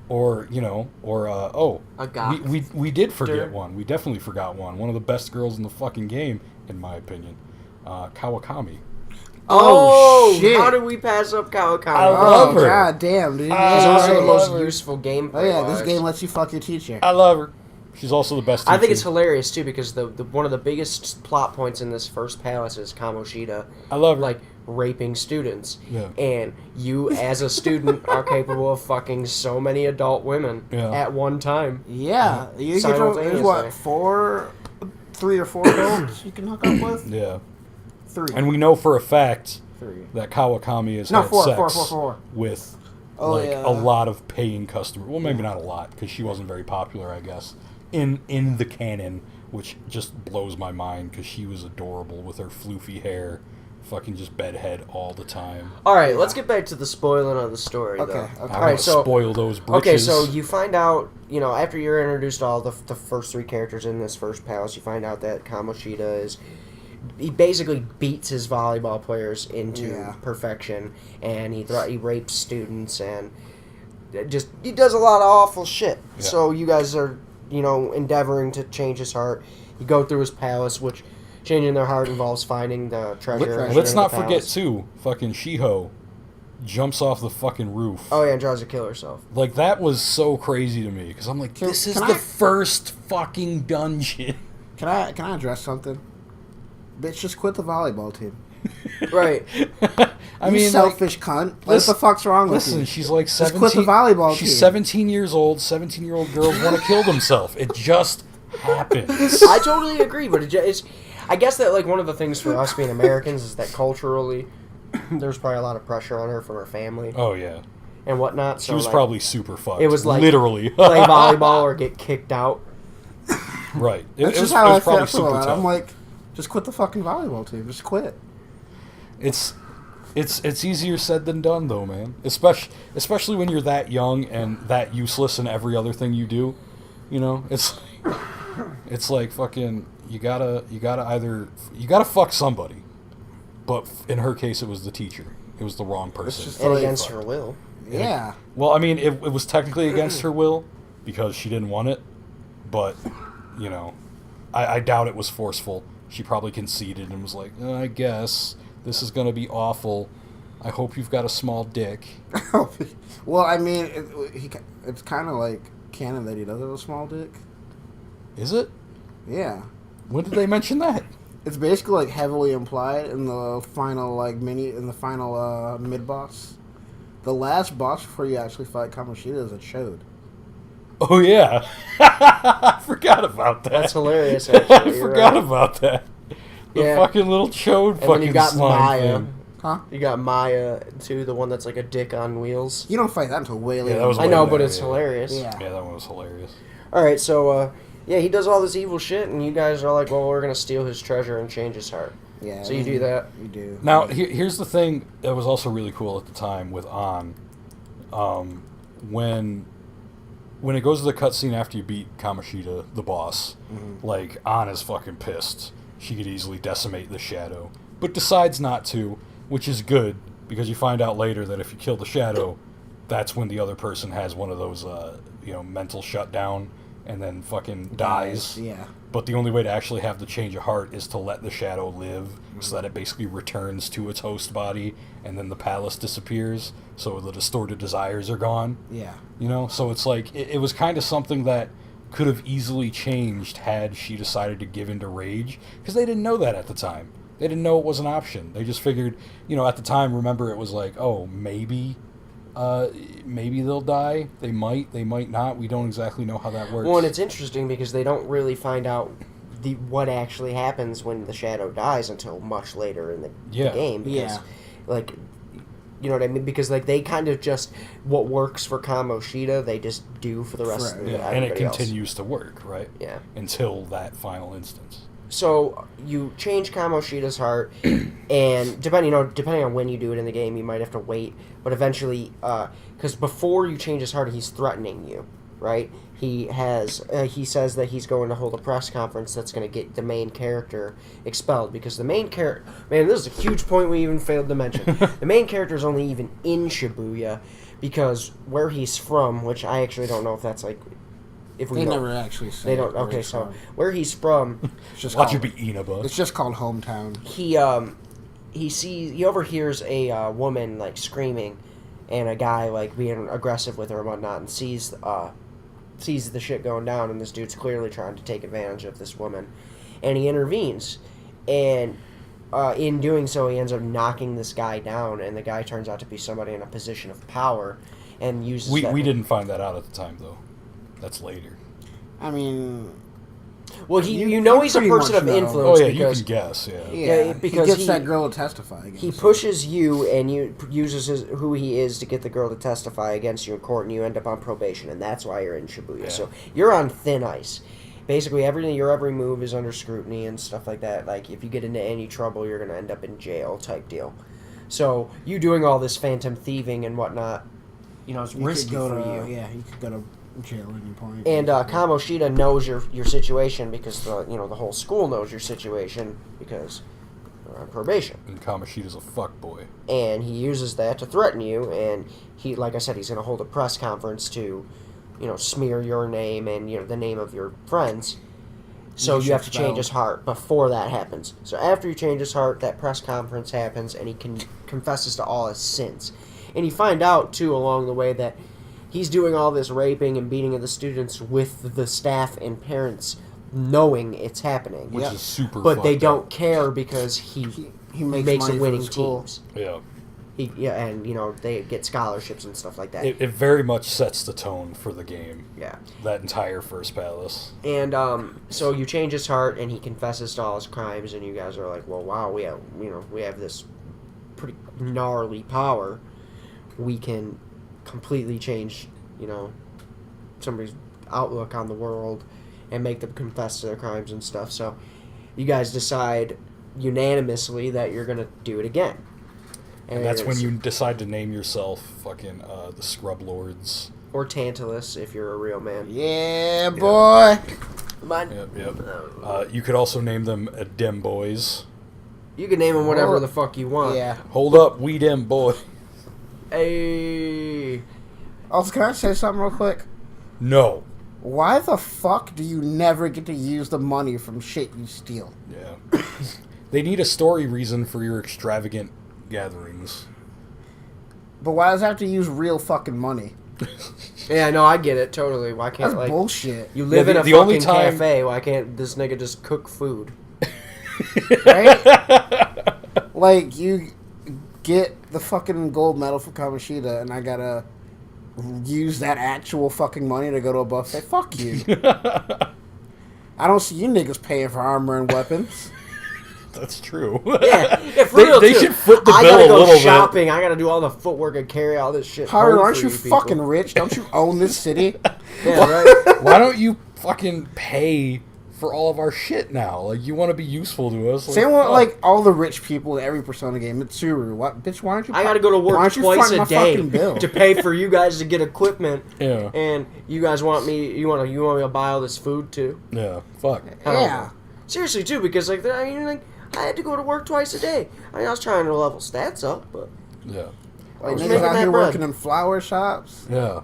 Or, you know, a goth. We did forget one. We definitely forgot one. One of the best girls in the fucking game, in my opinion. Kawakami. Oh, shit. How did we pass up Kawakami? I love her. God damn, dude. She's also the I most love her. useful gameplay. Oh yeah, this wise. game lets you fuck your teacher. I love her. She's also the best teacher. I think it's hilarious too because the one of the biggest plot points in this first palace is Kamoshida. I love her. Like raping students. Yeah. And you as a student are capable of fucking so many adult women at one time. Yeah, you get there's what 3 or 4 adults you can hook up with. Yeah. 3. And we know for a fact 3. that Kawakami has No, had 4, sex 4. with Yeah. a lot of paying customers. Well, maybe not a lot because she wasn't very popular, I guess, in the canon, which just blows my mind because she was adorable with her floofy hair, fucking just bedhead all the time. All right, let's get back to the spoiling of the story. Okay, though. okay. I All right, want to so spoil those britches. okay, so you find out, after you're introduced to all the first 3 characters in this first palace, you find out that Kamoshida he basically beats his volleyball players into perfection, and he rapes students, and he does a lot of awful shit. Yeah. So you guys are, endeavoring to change his heart. You go through his palace, which changing their heart involves finding the treasure. Let's in not the forget palace. too, fucking Shiho jumps off the fucking roof. Oh yeah, and tries to kill herself. Like, that was so crazy to me because I'm like, this is the first fucking dungeon. Can I address something? Bitch, just quit the volleyball team. Right. I You mean, selfish cunt. What the fuck's wrong with you? Listen, she's like 17. Just quit the volleyball She's team. 17 years old. 17-year-old girls want to kill themselves. It just happens. I totally agree, but it's. I guess that one of the things for us being Americans is that culturally, there's probably a lot of pressure on her from her family Oh yeah, and whatnot. So she was probably super fucked. it was like literally play volleyball or get kicked out. right. That's just how I feel about it. I'm like, just quit the fucking volleyball team. Just quit. It's easier said than done though, man. Especially when you're that young and that useless in every other thing you do. It's like fucking you gotta fuck somebody. But in her case, it was the teacher. It was the wrong person. just And like, against her will. Yeah. Well, I mean, it was technically against her will because she didn't want it. But, I doubt it was forceful. She probably conceded and was like, I guess this is going to be awful. I hope you've got a small dick. Well, I mean, it's kind of like canon that he does have a small dick. Is it? Yeah. When did they mention that? It's basically heavily implied in the final mid boss. The last boss before you actually fight Kamoshida is a chode. Oh, yeah. I forgot about that. That's hilarious, actually. I forgot about that. The fucking little chode And fucking then you got slime Maya. thing. Huh? You got Maya, too, the one that's like a dick on wheels. You don't fight that until way later. that was I know, way but better, it's hilarious. Yeah. Yeah, that one was hilarious. Alright, so, he does all this evil shit, and you guys are like, well, we're going to steal his treasure and change his heart. Yeah. So you do that. You do. Now, here's the thing that was also really cool at the time with On. When it goes to the cutscene after you beat Kamoshida, the boss, like, On is fucking pissed. She could easily decimate the Shadow, but decides not to, which is good, because you find out later that if you kill the Shadow, that's when the other person has one of those, mental shutdown, and then fucking dies. Yeah. But the only way to actually have the change of heart is to let the shadow live, so that it basically returns to its host body, and then the palace disappears, so the distorted desires are gone. Yeah. So it's like, it was kind of something that could have easily changed had she decided to give into rage, because they didn't know that at the time. They didn't know it was an option. They just figured, at the time, remember, it was like, oh, maybe they'll die. They might not. We don't exactly know how that works. Well, and it's interesting because they don't really find out what actually happens when the shadow dies until much later in the game. Because, like, you know what I mean? Because, like, they kind of just, what works for Kamoshida, they just do for the rest of everybody and it else. continues to work, right? Yeah. Until that final instance. So you change Kamoshida's heart, and depending on when you do it in the game, you might have to wait. But eventually, because before you change his heart, he's threatening you, right? He says that he's going to hold a press conference that's going to get the main character expelled, because the main character, man, this is a huge point we even failed to mention. The main character is only even in Shibuya because where he's from, which I actually don't know if that's like. They never actually say. They don't. Okay, so where he's from, watch it be Inaba. It's just called hometown. He overhears a woman like screaming, and a guy like being aggressive with her and whatnot, and sees the shit going down, and this dude's clearly trying to take advantage of this woman, and he intervenes, and in doing so, he ends up knocking this guy down, and the guy turns out to be somebody in a position of power, and uses. We didn't find that out at the time though. That's later. I mean, well, he's a person of influence. Oh yeah, because, you can guess. Yeah, because he gets that girl to testify against. He pushes you, and you uses who he is to get the girl to testify against you in court, and you end up on probation, and that's why you're in Shibuya. Yeah. So you're on thin ice. Basically, your every move is under scrutiny and stuff like that. Like if you get into any trouble, you're gonna end up in jail type deal. So you doing all this phantom thieving and whatnot, it's risky for you. Yeah, you could go to jail at any point. And Kamoshida knows your situation because the whole school knows your situation because you're on probation. And Kamoshida's a fuckboy. And he uses that to threaten you, and he, like I said, he's going to hold a press conference to, smear your name and the name of your friends. So you have to change his heart before that happens. So after you change his heart, that press conference happens, and he confesses to all his sins. And you find out too along the way that he's doing all this raping and beating of the students with the staff and parents knowing it's happening. Which is super But they fucked don't up. care because he makes money it for winning the school. teams. Yeah. And they get scholarships and stuff like that. It very much sets the tone for the game. Yeah. That entire first palace. And so you change his heart, and he confesses to all his crimes, and you guys are like, well, wow, we have this pretty gnarly power. We can completely change, somebody's outlook on the world and make them confess to their crimes and stuff. So you guys decide unanimously that you're going to do it again. And that's when you decide to name yourself fucking the Scrub Lords. Or Tantalus, if you're a real man. Yeah, boy. Yep. You could also name them Dem Boys. You can name them whatever the fuck you want. Yeah. Hold up, we Dem Boy. Hey. Also, can I say something real quick? No. Why the fuck do you never get to use the money from shit you steal? Yeah. They need a story reason for your extravagant gatherings. But why does it have to use real fucking money? Yeah, no, I get it totally. Why can't That's bullshit. You live in a the only fucking time- cafe. Why can't this nigga just cook food? Right? Like, you get the fucking gold medal for Kamoshida, and I gotta use that actual fucking money to go to a buffet? Fuck you. I don't see you niggas paying for armor and weapons. That's true. Yeah, for real, they too. should foot the I bill gotta a go little shopping. I gotta do all the footwork and carry all this shit. Haru, home aren't for you people. fucking rich? Don't you own this city? Yeah, right. Why don't you fucking pay for all of our shit now. Like, you want to be useful to us. Same with like all the rich people in every Persona game. Mitsuru, what bitch? Why aren't you? I got to go to why work aren't you twice fronting a my day fucking bill? to pay for you guys to get equipment. Yeah. And you guys want me? You want me to buy all this food too? Yeah. Fuck. Yeah. Seriously too, because like I had to go to work twice a day. I mean, I was trying to level stats up, but Yeah. Like was niggas making out that here bread. working in flower shops. Yeah.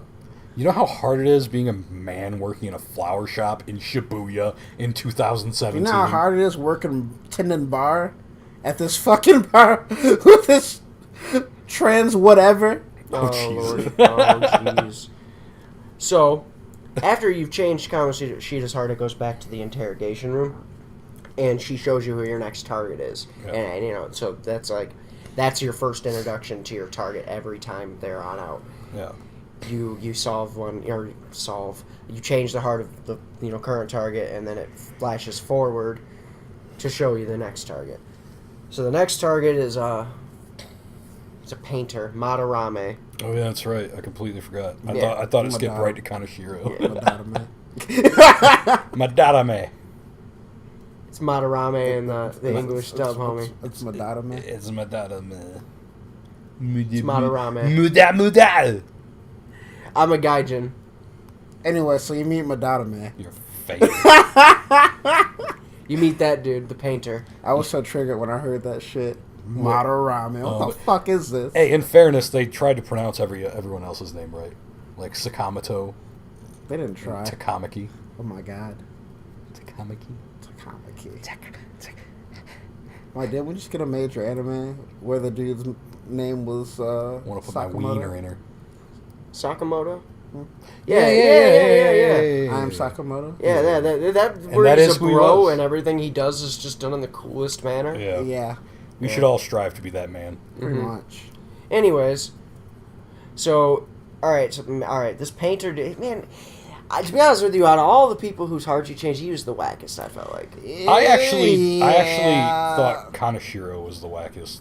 You know how hard it is being a man working in a flower shop in Shibuya in 2017? You know how hard it is working tending bar at this fucking bar with this trans whatever. oh Jesus. lord, oh jeez. So, after you've changed Kamoshida's heart, it goes back to the interrogation room, and she shows you who your next target is, Yeah. and you know, so that's your first introduction to your target every time they're on out. Yeah. You solve one, or you change the heart of the current target, and then it flashes forward to show you the next target. So the next target is it's a painter, Madarame. Oh yeah, that's right. I completely forgot. Yeah. I thought it skipped Madara. right to Kaneshiro. Madara, Madarame. It's Madarame in the English dub, homie. It's Madara, man. It's Madarame. It's Madarame. Muda. I'm a gaijin. Anyway, so you meet Madara, man. Your face. You meet that dude, the painter. I was so triggered when I heard that shit. Madara, man. What the fuck is this? Hey, in fairness, they tried to pronounce everyone else's name right. Like Sakamoto, They didn't try. Takamaki. Oh my god. Takamaki. Takamaki. Like, didn't we just get a major anime where the dude's name was Want to put my wiener in her. Sakamoto? Hmm? Yeah. I am Sakamoto? Yeah, that And where that he's is a who he bro was. and everything he does is just done in the coolest manner. Yeah. Yeah, We should all strive to be that man. pretty Mhm. much. Anyways, so all right, this painter, man. To be honest with you, out of all the people whose hearts you changed, he was the wackest. I felt like. I actually Yeah. thought Kaneshiro was the wackest.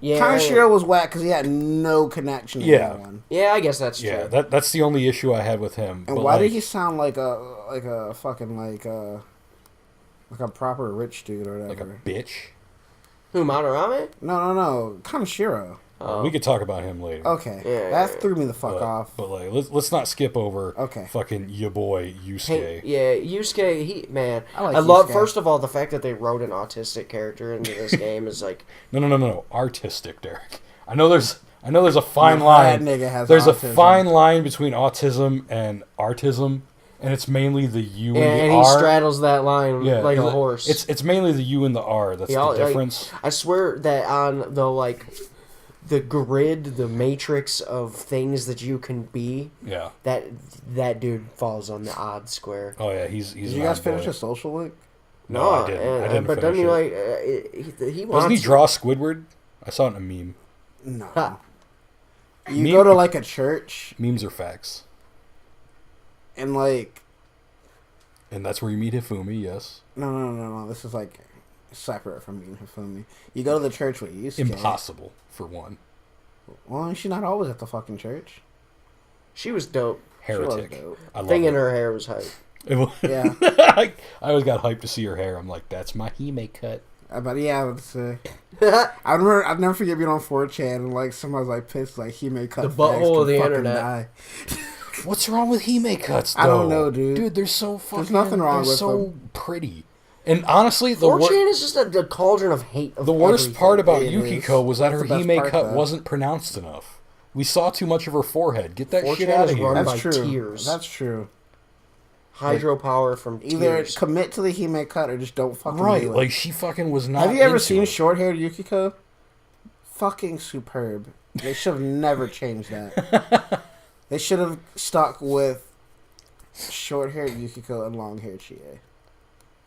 Yeah, Kaneshiro was whack because he had no connection to Yeah. anyone. Yeah, I guess that's true. Yeah, that's the only issue I had with him. And But, why like, did he sound like a fucking like a proper rich dude or like a whatever? bitch? Who, Madarame? No. Kaneshiro. Oh. We could talk about him later. Okay, Yeah, that yeah. threw me the fuck off. But like, let's not skip over. Okay. Fucking your boy Yusuke. Yeah, Yusuke, I like I love, Yusuke. first of all, the fact that they wrote an autistic character into this game is like, No. Artistic, Derek. I know there's a fine No, line. that nigga has There's autism. a fine line between autism and artism, and it's mainly the U and and the he R. straddles that line like a horse. It's mainly the U and the R. That's Yeah, the like, difference. I swear that on the grid, the matrix of things that you can be, Yeah. that dude falls on the odd square. Oh yeah, he's. Did you guys finish a social link? No, I didn't. I didn't but finish then it. he wants. Doesn't he draw Squidward? I saw it in a meme. No. Ha. You Meme- go to like a church Memes are facts, and like and that's where you meet Hifumi. Yes. no. This is like separate from me. Hifumi. You go to the church with Yusuke. Impossible for one. Well, she's not always at the fucking church. She was dope. Heretic. dope. I love Thing in her. her hair was hype. Yeah. I always got hyped to see her hair. I'm like, that's my Hime cut. But yeah, I would say. I remember. I'll never forget being on 4chan and like somebody was like pissed, like he may cut The facts butthole can of the fucking internet. die. What's wrong with Hime cuts? Though? I don't know, dude. Dude, they're so fucking. There's nothing wrong they're with so them. pretty. And honestly, the 4chan is just a cauldron of hate. Of the worst everything. part about It Yukiko is. was that That's her the best Hime part, cut though. wasn't pronounced enough. We saw too much of her forehead. Get that 4chan shit out is of here. run That's by true. tears. That's true. Hydropower from Either tears. commit to the Hime cut or just don't fucking Right, do it. like she fucking was not. Have you ever into seen it. short-haired Yukiko? Fucking superb. They should have never changed that. They should have stuck with short-haired Yukiko and long-haired Chie.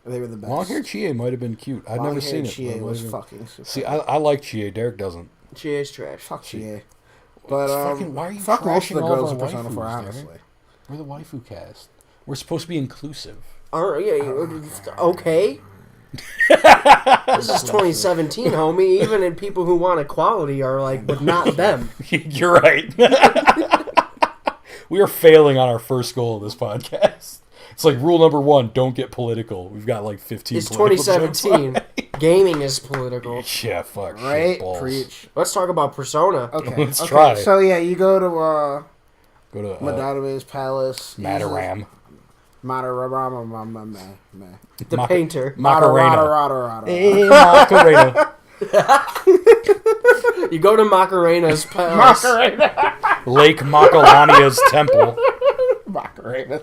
They were the best. Long-haired Chie might have been cute. I'd never seen Long-haired it. Chie but it was might have been- fucking superb. See, I like Chie. Derek doesn't. She is trash. Fuck Chie. But Fucking, why are you fuck most of trashing the all of girls our in Persona 4, waifus, honestly. Derek? We're the waifu cast. We're supposed to be inclusive. Okay. This is 2017, homie. Even in people who want equality are like, but not them. You're right. We are failing on our first goal of this podcast. It's like rule number 1: don't get political. We've got like 15. It's political jokes 2017. Gaming is political. Yeah, fuck. Right? Shit, balls. Preach. Let's talk about Persona. Okay. Let's try. So yeah, you go to Go to Madarame's palace. Mataram. Matarama. The painter. Macarena. Eh, Macarena. You go to Macarena's palace. Lake Macalania's temple. Macarena.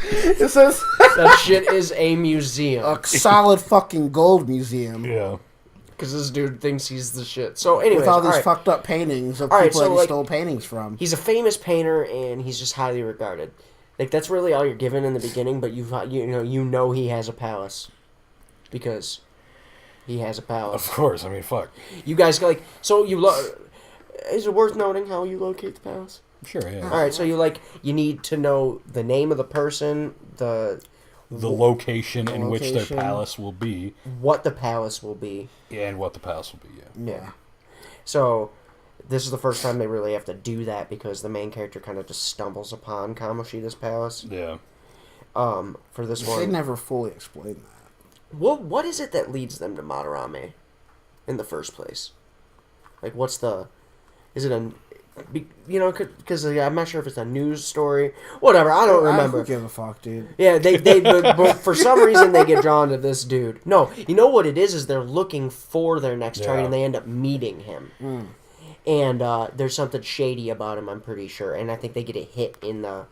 It says That shit is a museum. a solid fucking gold museum Yeah. Because this dude thinks he's the shit. So anyways, with all these alright. fucked up paintings of Alright, people so, that he like, stole paintings from. He's a famous painter, and he's just highly regarded. Like, that's really all you're given in the beginning, but you know he has a palace. Because he has a Of palace. course. I mean, fuck. You guys, like, so you is it worth noting how you locate the palace? Sure, yeah. Alright, so you need to know the name of the person, The location in which their location. palace will be, what the palace will be. and what the palace will be, yeah. Yeah. So, this is the first time they really have to do that because the main character kind of just stumbles upon Kamoshida's palace. Yeah. For this They one. never fully explain that. What is it that leads them to Madarame in the first place? Like, what's the... Is it a... Because I'm not sure if it's a news story. Whatever, I don't I remember. don't give a fuck, dude. Yeah, but for some reason they get drawn to this dude. No, you know what it is they're looking for their next target and they end up meeting him. And there's something shady about him, I'm pretty sure. And I think they get a hit in the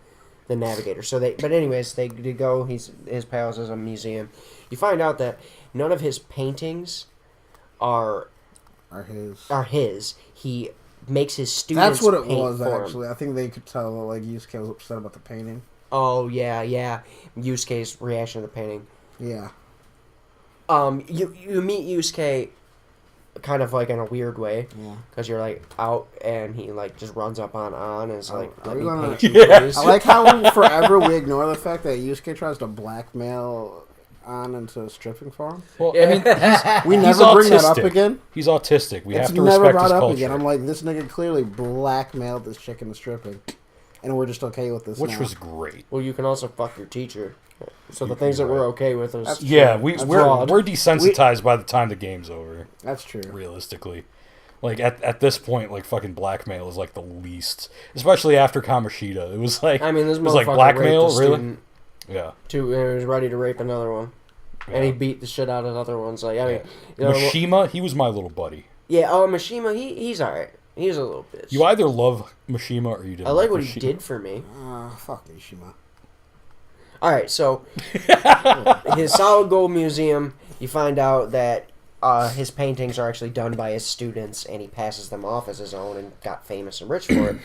navigator. But anyways, they go, his palace is a museum. You find out that none of his paintings are his. He makes his students That's what it paint was, for him. actually. I think they could tell that, like, Yusuke was upset about the painting. Oh, yeah. Yusuke's reaction to the painting. Yeah. You meet Yusuke kind of like in a weird way because you're like out and he like just runs up on and is like, Are let we me gonna- paint you, please. I like how forever we ignore the fact that Yusuke tries to blackmail An into stripping for him. Well, I mean, We he's never bring that up autistic. again. He's autistic. We It's have to never respect brought his up culture. again. I'm like, this nigga clearly blackmailed this chick into stripping, and we're just okay with this which now. was great. Well, you can also fuck your teacher. So the things that we're okay with is Yeah, That's we're fraud. desensitized by the time the game's over. That's true. Realistically, like at this point, like fucking blackmail is like the least, especially after Kamoshida. It was like I mean, this it was like motherfucker blackmail, raped a really. student Yeah, too, and he was ready to rape another one, and he beat the shit out of other ones. Like I mean, Mishima, he was my little buddy. yeah. Oh, Mishima, he's alright. He's a little bitch. You either love Mishima or you didn't. I like what Mishima. he did for me. Fuck Mishima. All right, so his solid gold museum, you find out that his paintings are actually done by his students, and he passes them off as his own and got famous and rich for it.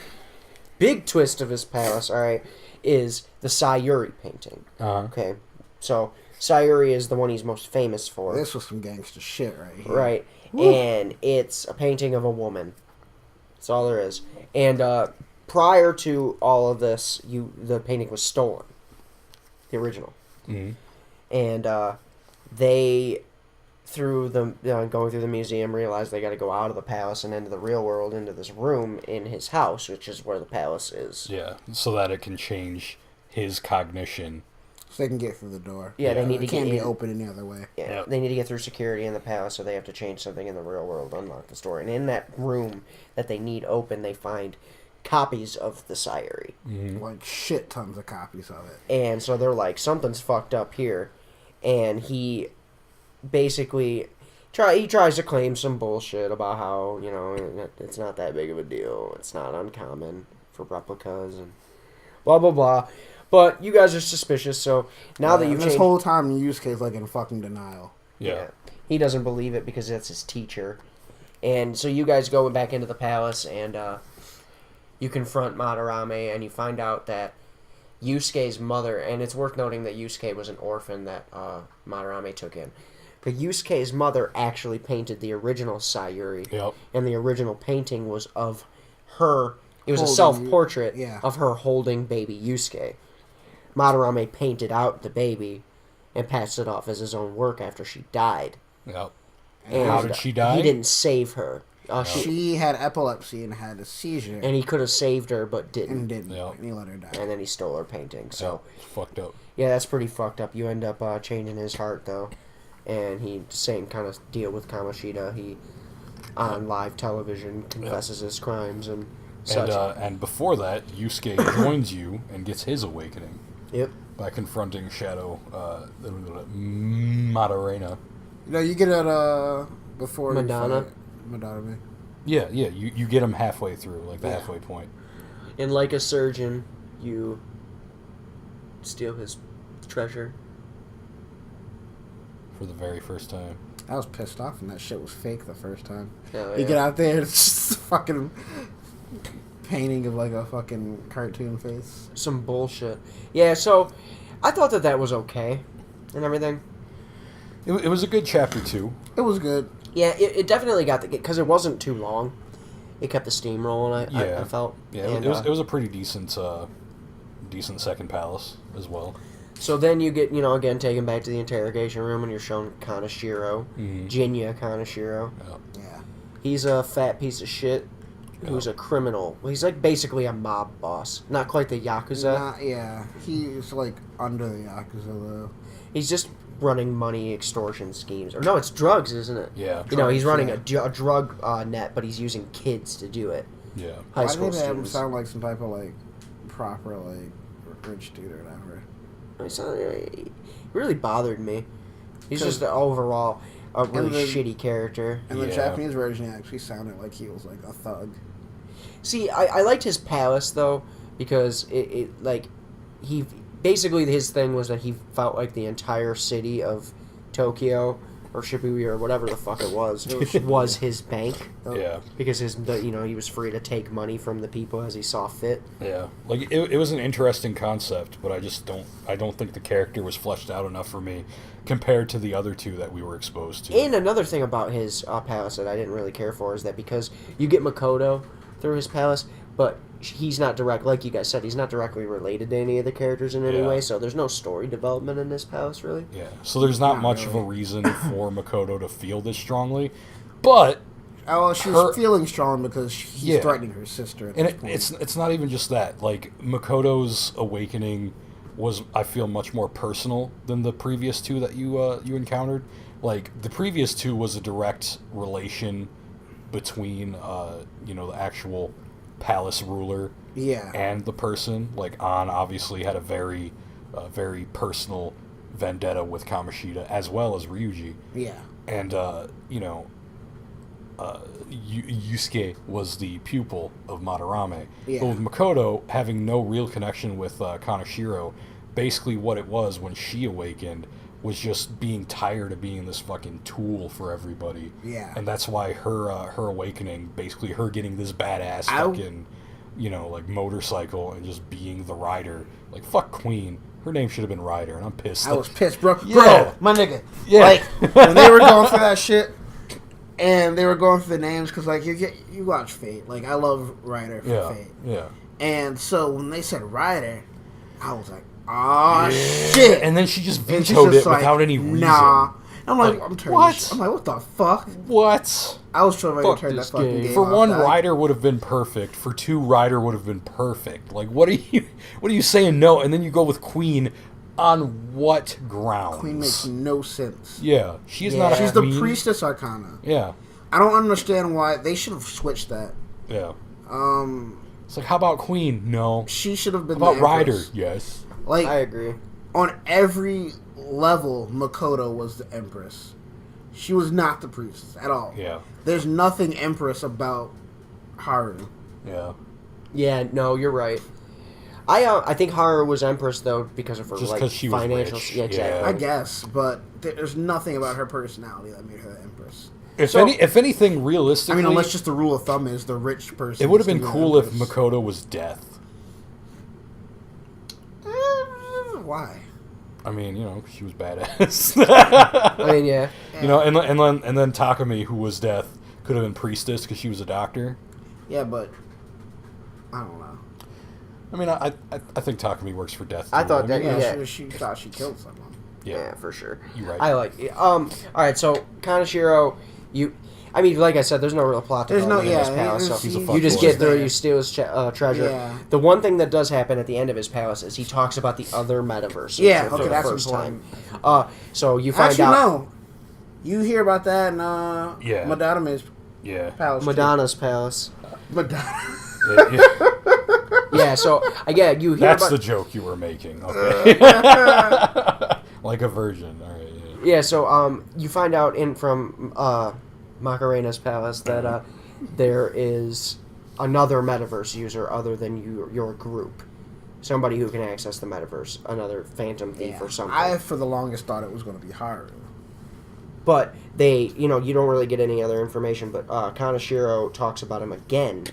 Big twist of his palace, all right, is the Sayuri painting. Okay, so Sayuri is the one he's most famous for. This was some gangster shit right here. Right, and it's a painting of a woman. That's all there is. And prior to all of this, the painting was stolen. The original. Mm-hmm. And they, through the going through the museum, realized they got to go out of the palace and into the real world, into this room in his house, which is where the palace is. Yeah, so that it can change his cognition. So they can get through the door. Yeah, they need to It can't get be in. open any other way. Yeah, Yep. they need to get through security in the palace, so they have to change something in the real world to unlock the store. And in that room that they need open, they find copies of the Sayuri. Like shit tons of copies of it. And so they're like, something's fucked up here. And he basically tries to claim some bullshit about how, it's not that big of a deal. It's not uncommon for replicas and blah, blah, blah. But you guys are suspicious, so now that you've this changed... whole time, Yusuke's like in fucking denial. Yeah. He doesn't believe it because that's his teacher. And so you guys go back into the palace and you confront Madarame and you find out that Yusuke's mother, and it's worth noting that Yusuke was an orphan that Madarame took in. But Yusuke's mother actually painted the original Sayuri. Yep. And the original painting was of her. It was a Holding self-portrait yeah. of her holding baby Yusuke. Madarame painted out the baby and passed it off as his own work after she died. Yep. And How did she die? He didn't save her. She She had epilepsy and had a seizure. and he could have saved her, but didn't. And didn't. Yep. And he let her die. And then he stole her painting. So It's fucked up. yeah, that's pretty fucked up. You end up changing his heart though, and he same kind of deal with Kamoshida. He on live television confesses his crimes and such. And before that, Yusuke joins you and gets his awakening Yep. by confronting Shadow Madarena. No, you get it before Madonna? You fight Madonna. Yeah, you get him halfway through, like the Yeah. halfway point. And like a surgeon, you steal his treasure. For the very first time. I was pissed off and that shit was fake the first time. Oh, You get out there, it's just a fucking painting of like a fucking cartoon face. Some bullshit. Yeah, so I thought that was okay and everything. It was a good chapter 2. It was good. Yeah, it definitely got the... Because it wasn't too long. It kept the steam rolling, I felt. Yeah, And, it was a pretty decent second palace as well. So then you get, again, taken back to the interrogation room and you're shown Kaneshiro. Mhm. Jinya Kaneshiro. Yeah. He's a fat piece of shit who's a criminal. Well, he's like basically a mob boss. Not quite the Yakuza. Yeah. He's like under the Yakuza though. He's just running money extortion schemes. Or no, it's drugs, isn't it? Yeah. He's Drugs, running yeah. a drug net, but he's using kids to do it. Yeah. High Why school did they have him students. sound like some type of like proper like rich dude or whatever? He really bothered me. He's 'Cause- just overall a really the- shitty character. And the Yeah. Japanese version actually sounded like he was like a thug. See, I liked his palace though because he basically his thing was that he felt like the entire city of Tokyo or Shibuya or whatever the fuck it was his bank Yeah. because he was free to take money from the people as he saw fit. Yeah. Like it was an interesting concept, but I don't think the character was fleshed out enough for me compared to the other two that we were exposed to. And another thing about his palace that I didn't really care for is that because you get Makoto through his palace, but he's not like you guys said, he's not directly related to any of the characters in any Yeah. way, so there's no story development in this palace, really. Yeah. So there's not much of a reason for Makoto to feel this strongly, but Oh, well, she was feeling strong because he's threatening her sister. At and this point. it's not even just that. Like Makoto's awakening was, I feel, much more personal than the previous two that you encountered. Like the previous two was a direct relation between the actual palace ruler and the person. Like An obviously had a very personal vendetta with Kamoshida as well as Ryuji. Yeah. And Yusuke was the pupil of Madarame. Yeah. But with Makoto having no real connection with Kaneshiro, basically what it was when she awakened was just being tired of being this fucking tool for everybody. Yeah. And that's why her awakening, basically her getting this badass fucking, like motorcycle and just being the rider. Like, fuck Queen. Her name should have been Ryder, and I'm pissed. I was pissed, bro. Yeah. Bro, my nigga. Yeah. Like, when they were going through that shit, and they were going through the names, because, like, you watch Fate. Like, I love Ryder for Fate. Yeah. And so, when they said Ryder, I was like, oh, shit. And then she just And she's vetoed just it like, without any reason. Nah. I'm like, Like, I'm turning what? this. I'm like, what the fuck? What? I was trying to Fuck turn that this fucking game. game For off one, that. Ryder would have been perfect. For two, Ryder would have been perfect. Like, what are you saying no? And then you go with Queen on what grounds? Queen makes no sense. Yeah, she's not. A She's the queen. priestess arcana. Yeah, I don't understand why they should have switched that. yeah. It's like, how about Queen? No. She should have been How about the Ryder? Empress. Yes. Like, I agree. on every level, Makoto was the Empress. She was not the priestess at all. Yeah. There's nothing Empress about Haru. Yeah. Yeah, no, you're right. I think Haru was Empress though because of her Just like 'cause she was financial. rich. Yeah, exactly. Yeah. I guess, but there's nothing about her personality that made her the Empress. If anything, I realistically, mean, unless just the rule of thumb is the rich person. it would have is been the cool if Empress. Makoto was Death. Why? I mean, she was badass. I mean, yeah. and then Takumi, who was Death, could have been Priestess because she was a doctor. Yeah, but I don't know. I mean, I think Takumi works for Death. I too. thought that- mean, Yeah. She thought she killed someone. Yeah, for sure. You're right. I like it. All right, so Kaneshiro, I mean, like I said, there's no real plot development in his palace, so he's a you just fuckboy. get there, you steal his treasure. Yeah. The one thing that does happen at the end of his palace is he talks about the other metaverses Yeah, for okay, the that's first important. time. So you find Actually, out no. You hear about that in Yeah. Madonna's Yeah. palace. too. Madonna's palace. Madonna. Yeah, so again, you hear That's about the joke you were making. Okay. Like a virgin. All right. Yeah. yeah. So you find out from Macarena's palace that there is another metaverse user other than your group, somebody who can access the metaverse, another phantom thief or something. I, for the longest, thought it was going to be Haru. But they, you don't really get any other information. But Kaneshiro talks about him again.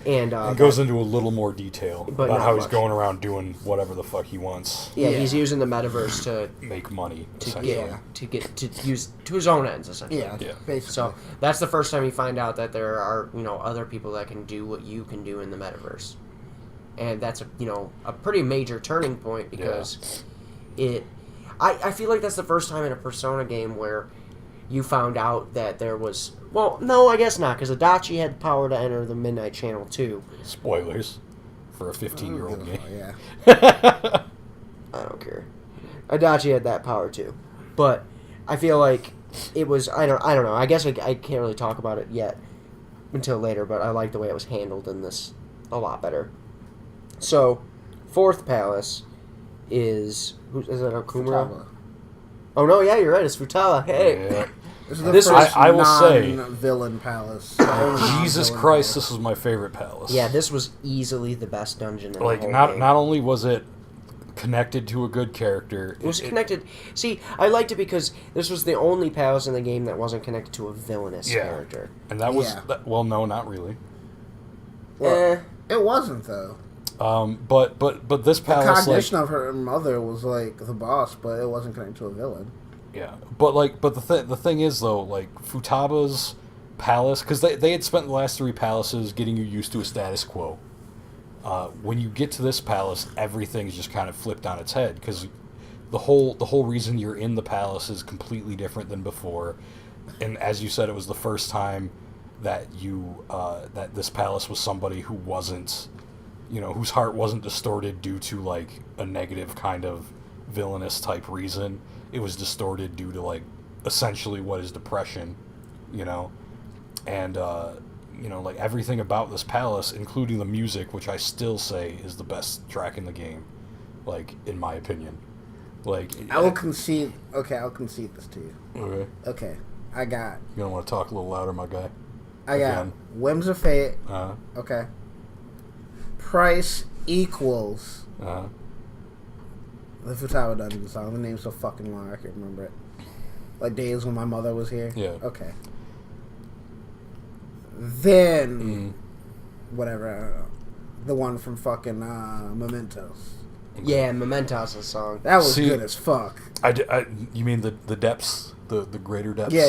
And It goes into a little more detail But about not how he's much. going around doing whatever the fuck he wants, yeah, Yeah. he's using the metaverse to make money. to essentially. get to use to his own ends essentially. Yeah, Yeah. basically. So that's the first time you find out that there are other people that can do what you can do in the metaverse, and that's a pretty major turning point because I feel like that's the first time in a Persona game where you found out that there was no, I guess not, because Adachi had the power to enter the Midnight Channel too. Spoilers for a 15-year-old game. Yeah. I don't care. Adachi had that power too, but I feel like it was I don't know. I guess I can't really talk about it yet until later, but I like the way it was handled in this a lot better. So, fourth palace is it Okumura? Futaba. Oh no, yeah, you're right. It's Futaba. Hey, Yeah. This is the This first I will say- non-villain palace. The only Jesus non-villain Christ, palace. this was my favorite palace. yeah, this was easily the best dungeon in Like the whole not game. not only was it connected to a good character, It was connected. See, I liked it because this was the only palace in the game that wasn't connected to a villainous Yeah. character. and that was Yeah. well, no, not really. Well, it wasn't though. But this The palace, like, cognition of her mother was like the boss, but it wasn't connected to a villain. yeah, but the thing is though, like Futaba's palace, because they had spent the last three palaces getting you used to a status quo. When you get to this palace, everything's just kind of flipped on its head because the whole reason you're in the palace is completely different than before, and as you said, it was the first time that that this palace was somebody who wasn't, whose heart wasn't distorted due to like a negative kind of villainous type reason. It was distorted due to like essentially what is depression, and like everything about this palace, including the music, which I still say is the best track in the game, like in my opinion. Like I will concede. Okay, I'll concede this to you. Okay, Okay, I got. you don't want to talk a little louder, my guy. I got Again. Whims of Fate. Uh, Okay. Price equals the Futaba Dungeon song. The name's so fucking long I can't remember it. Like days when my mother was here. Yeah. Okay. Then whatever. I don't know. The one from fucking Mementos. Yeah, Mementos a song. That was See- good as fuck. you mean the depths, the greater depths? Yeah.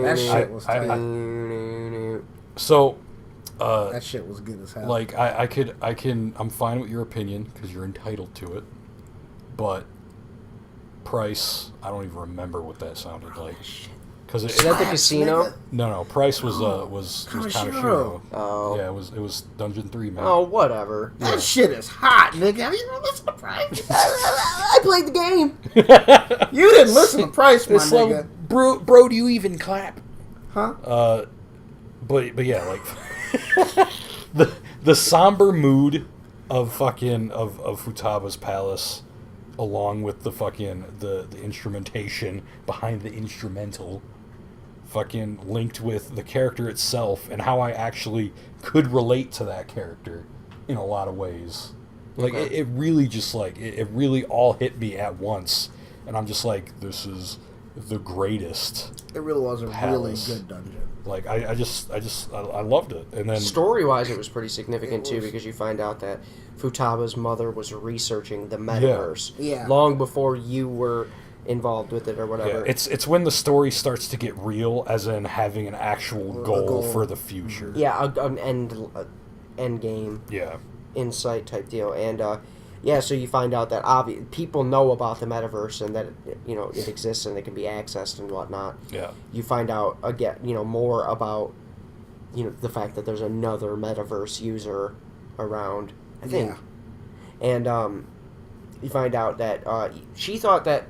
That shit was I- tight. So, That shit was good as hell. like I'm fine with your opinion because you're entitled to it, but Price, I don't even remember what that sounded like. Because Is that the casino? no, Price was Kaneshiro. Oh. Yeah, it was Dungeon 3, man. Oh, whatever. that shit is hot, nigga. Have you listened to Price? I played the game. You didn't listen to Price, my This level, nigga. bro, do you even clap? Huh? But yeah, like the somber mood of Futaba's palace, along with the fucking the instrumentation behind the instrumental, fucking linked with the character itself and how I actually could relate to that character in a lot of ways. Like Okay. it really just like it really all hit me at once, and I'm just like, this is the greatest. It really was a Palace. really good dungeon. Like I loved it, and then Story-wise, it was pretty significant too, because you find out that Futaba's mother was researching the metaverse Yeah. long before you were involved with it or yeah, whatever. it's when the story starts to get real, as in having an actual goal goal. for the future. Yeah, an end game Yeah. insight type deal, and Yeah, so you find out that people know about the metaverse and that it exists and it can be accessed and whatnot. Yeah. You find out again, more about the fact that there's another metaverse user around. I think, and you find out that she thought that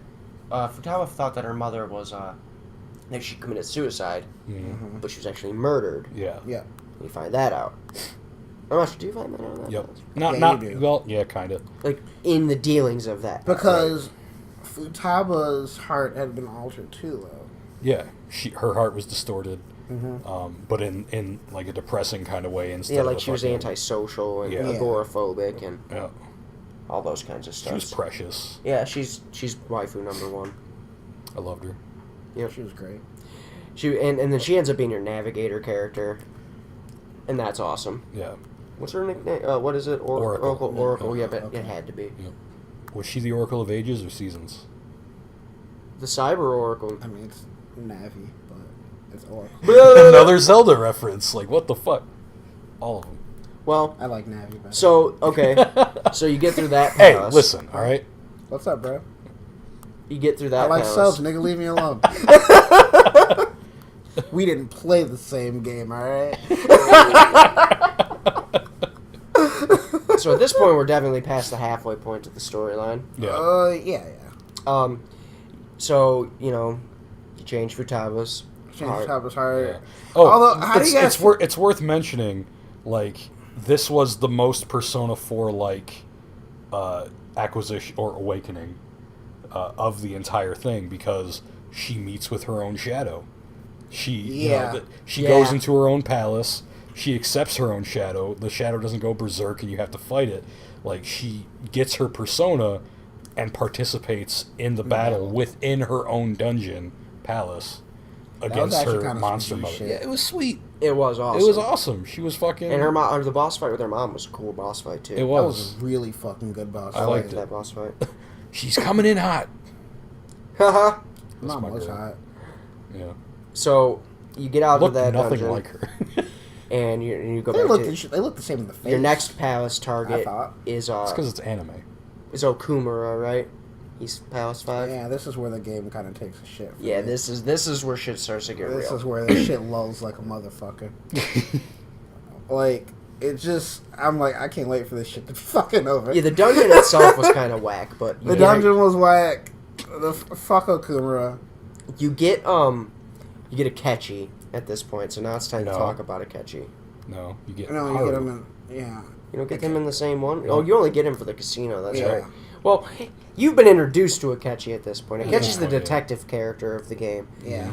Futaba thought that her mother was that she committed suicide, but she was actually murdered. Yeah. Yeah. You find that out. I'm not sure. Do you find that out? Yep. Yeah, Not you do. well. Yeah, kind of. Like in the dealings of that. Because Futaba's heart had been altered too, though. Yeah. Her heart was distorted, Mm-hmm. but in like a depressing kind of way instead. Yeah, of like a she was fucking- antisocial and Yeah. agoraphobic and Yeah. all those kinds of She stuff. was precious. Yeah, she's waifu number one. I loved her. Yep. She was great. And then she ends up being your navigator character, and that's awesome. Yeah. What's her nickname? What is it? Oracle. Oracle. Yeah, but Okay. it had to be Was she the Oracle of Ages or Seasons? the Cyber Oracle. I mean, it's Navi, but it's Oracle. Another Zelda reference. Like, what the fuck? All of them. Well, I like Navi better. so okay, so you get through that. Hey, palace. listen, all right? What's up, bro? You get through that. I like palace. subs, nigga. Leave me alone. We didn't play the same game, all right? So at this point, we're definitely past the halfway point of the storyline. Yeah. Yeah. So you change Futaba's Change heart. Futaba's heart. Yeah. Oh, Although, how do you guys... it's worth mentioning, like, this was the most Persona 4 like acquisition or awakening of the entire thing, because she meets with her own shadow. She goes into her own palace. She accepts her own shadow. The shadow doesn't go berserk and you have to fight it. Like, she gets her persona and participates in the battle within her own dungeon palace against actually her kinda monster some G mother. shit. Yeah, it was sweet. It was awesome. It was awesome. She was fucking. And her mom, the boss fight with her mom was a cool boss fight too. It That was. was a really fucking good boss. I liked it. that boss fight. She's coming in hot. Haha. Mom my was girl. hot. Yeah. So you get out Looked of that nothing dungeon, like her. and you go They back look, to they look the same in the face. your next palace I target thought. is It's because it's anime. Okumura, right? He's Palace 5. Yeah, this is where the game kind of takes a shit. for Yeah, me. this is where shit starts to get This real. is where the shit lulls like a motherfucker. Like, it just... I'm like, I can't wait for this shit to be fucking over. Yeah, the dungeon itself was kind of whack, but The dungeon was whack. Fuck Okumura. you get a Akechi at this point, so now it's time to No. talk about Akechi. No, you get. No, you Haru. get him in... Yeah. You don't get him in the same one? Oh, you only get him for the casino, that's Yeah. right. Well, you've been introduced to Akechi at this point. Akechi's the Yeah. detective character of the game. Yeah.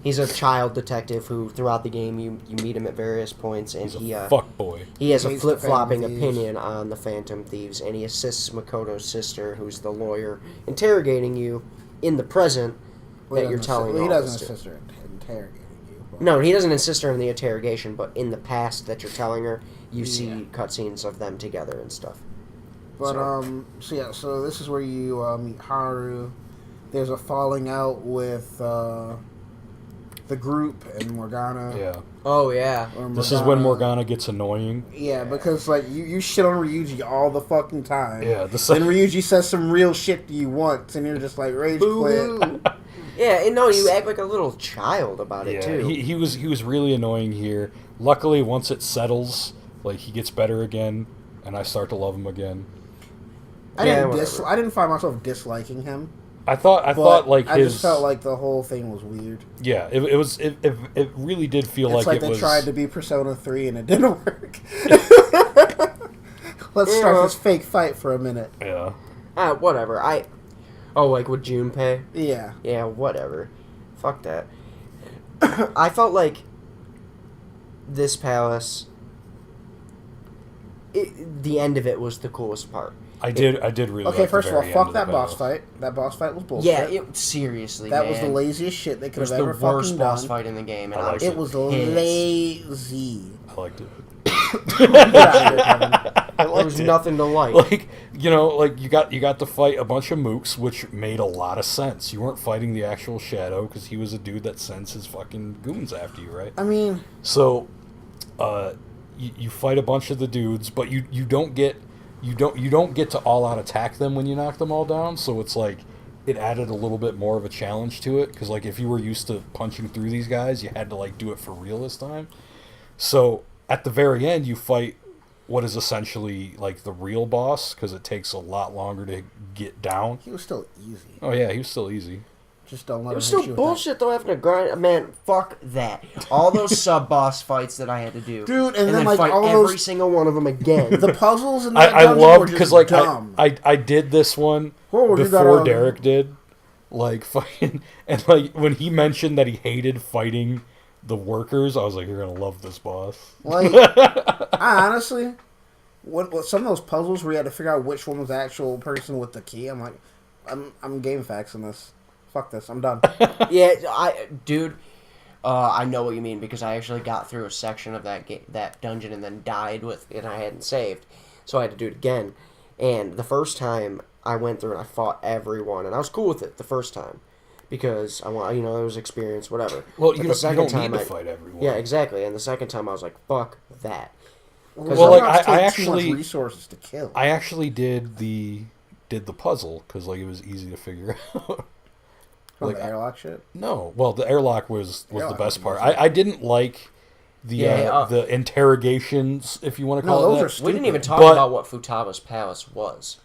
He's a child detective who, throughout the game, you meet him at various points, and He's he a fuck boy. he has a Hates the flip-flopping Phantom Thieves. opinion on the Phantom Thieves, and he assists Makoto's sister, who's the lawyer, interrogating you in the present that you're telling He all doesn't this to. assist her in interrogating you. But No, he doesn't insist her in the interrogation, but in the past that you're telling her, you Yeah. see cutscenes of them together and stuff. But, So- so this is where you meet Haru. There's a falling out with the group and Morgana. Yeah. Oh, yeah. Or This is when Morgana gets annoying. Yeah, because, like, you shit on Ryuji all the fucking time. Yeah. Then Ryuji says some real shit to you once, and you're just like, rage quit. Boo-hoo. Yeah, and no, you act like a little child about it, Yeah, too. he was really annoying here. Luckily, once it settles, like, he gets better again, and I start to love him again. I Yeah, didn't find myself disliking him. I thought like I his. just felt like the whole thing was weird. Yeah, it really did feel It's like it they was. tried to be Persona 3 and it didn't work. Let's start this fake fight for a minute. Yeah. Whatever. Like with Junpei? Yeah. Yeah, whatever. Fuck that. I felt like this palace, the end of it was the coolest part. I did really. Okay, like the first of all, very fuck end that the boss battle. fight. That boss fight was bullshit. Yeah, seriously, that man. was the laziest shit they It could was have the ever worst fucking boss done. fight in the game, and I I liked was It was pissed. lazy. I liked it. Get out of here, Kevin. I There liked was it. nothing to like. Like, like you got to fight a bunch of mooks, which made a lot of sense. You weren't fighting the actual Shadow because he was a dude that sends his fucking goons after you, right? I mean, So, you fight a bunch of the dudes, but you don't get you don't get to all out attack them when you knock them all down. So it's like it added a little bit more of a challenge to it because like if you were used to punching through these guys, you had to like do it for real this time. So at the very end, you fight what is essentially like the real boss because it takes a lot longer to get down. He was still easy. Oh yeah, he was still easy. Just don't let It him was hit still you with bullshit though having to grind. Man, fuck that. All those sub boss fights that I had to do, Dude, and then, then like, fight all every those- single one of them again. that. The puzzles in that I dungeon love were because just like dumb. I did this one Whoa, you got before a- Derek did, like fucking and like when he mentioned that he hated fighting the workers, I was like, you're gonna love this boss. Like, I honestly, what some of those puzzles where you had to figure out which one was the actual person with the key, I'm like, I'm game faxing this. Fuck this, I'm done. Yeah, I know what you mean because I actually got through a section of that dungeon and then died and I hadn't saved, so I had to do it again. And the first time I went through and I fought everyone, and I was cool with it the first time because I want, there was experience, whatever. Well, But you don't need to fight everyone. Yeah, exactly. And the second time I was like, fuck that. Well, like Sometimes I take too much actually resources to kill. I actually did the puzzle because like it was easy to figure out. From like the airlock shit. No, well the airlock was the Airlock best was part. amazing. I didn't like the interrogations, if you want to call No, it those that. are stupid. We didn't even talk But- about what Futaba's palace was.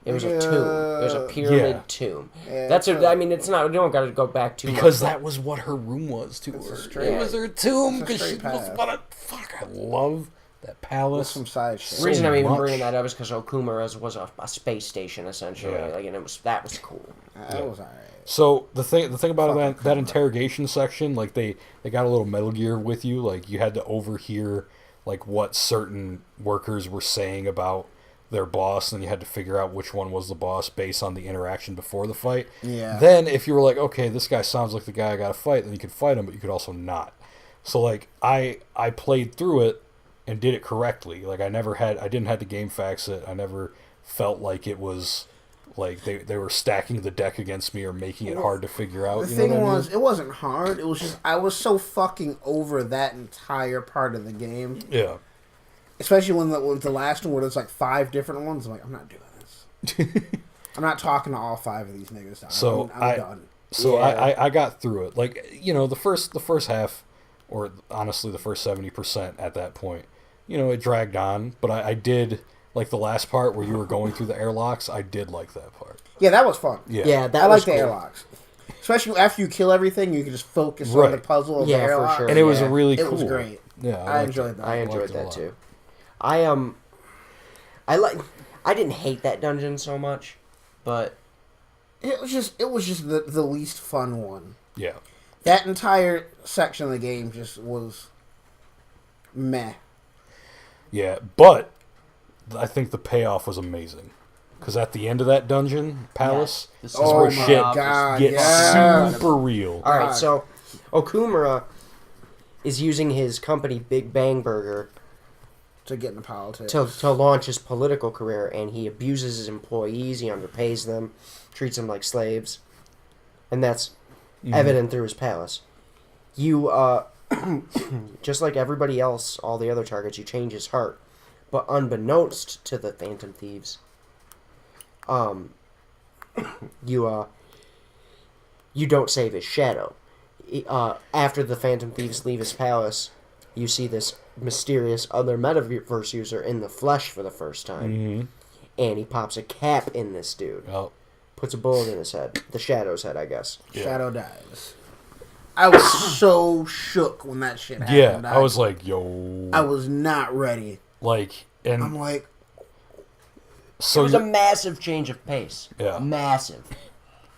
It was a tomb. It was a pyramid Yeah. tomb. Yeah, That's it's I mean, it's not. We don't got to go back too because much. that was what her room was to It's a her. straight- It was her tomb it's a because she straight was path. what a fuck. I love that With palace. some side shit. The reason I'm even much. bringing that up is because Okumura's was a space station essentially, Yeah. like, and that was cool. That was alright. So the thing about Fucking that cool. interrogation section, like they got a little Metal Gear with you. Like you had to overhear like what certain workers were saying about their boss, and you had to figure out which one was the boss based on the interaction before the fight. Yeah. Then if you were like, okay, this guy sounds like the guy I got to fight, then you could fight him, but you could also not. So like I played through it and did it correctly. Like I didn't have to game fax it. I never felt like it was like they were stacking the deck against me or making it hard to figure out. The You know thing what I mean? was, it wasn't hard. It was just I was so fucking over that entire part of the game. Yeah. Especially when the last one where there's like 5 different ones. I'm like, I'm not doing this. I'm not talking to all 5 of these niggas. So I'm done. So Yeah. I got through it. Like the first half, or honestly the first 70% at that point, it dragged on. But I did like the last part where you were going through the airlocks. I did like that part. Yeah, that was fun. Yeah. Yeah, that I was like the cool. airlocks. Especially after you kill everything, you can just focus on Right. the puzzle of Yeah, the for airlock. sure. And it was Yeah. really It cool. was great. Yeah, I liked enjoyed it. that. I liked enjoyed it a that lot. too. I didn't hate that dungeon so much, but It was just the least fun one. Yeah. That entire section of the game just was meh. Yeah, but I think the payoff was amazing. Because at the end of that dungeon, Palace, Yes, is where my shit God, gets yes. super real. all right. God. So Okumura is using his company Big Bang Burger To get into politics. to launch his political career, and he abuses his employees, he underpays them, treats them like slaves, and that's evident through his palace. You, just like everybody else, all the other targets, you change his heart, but unbeknownst to the Phantom Thieves, you don't save his shadow. After the Phantom Thieves leave his palace, you see this mysterious other metaverse user in the flesh for the first time. And he pops a cap in this dude. Oh, Puts a bullet in his head. The Shadow's head, I guess. yeah. Shadow dies. I was so shook when that shit happened. Yeah, I was like, yo. I was not ready. Like, and I'm like, so It was a massive change of pace. Yeah. Massive.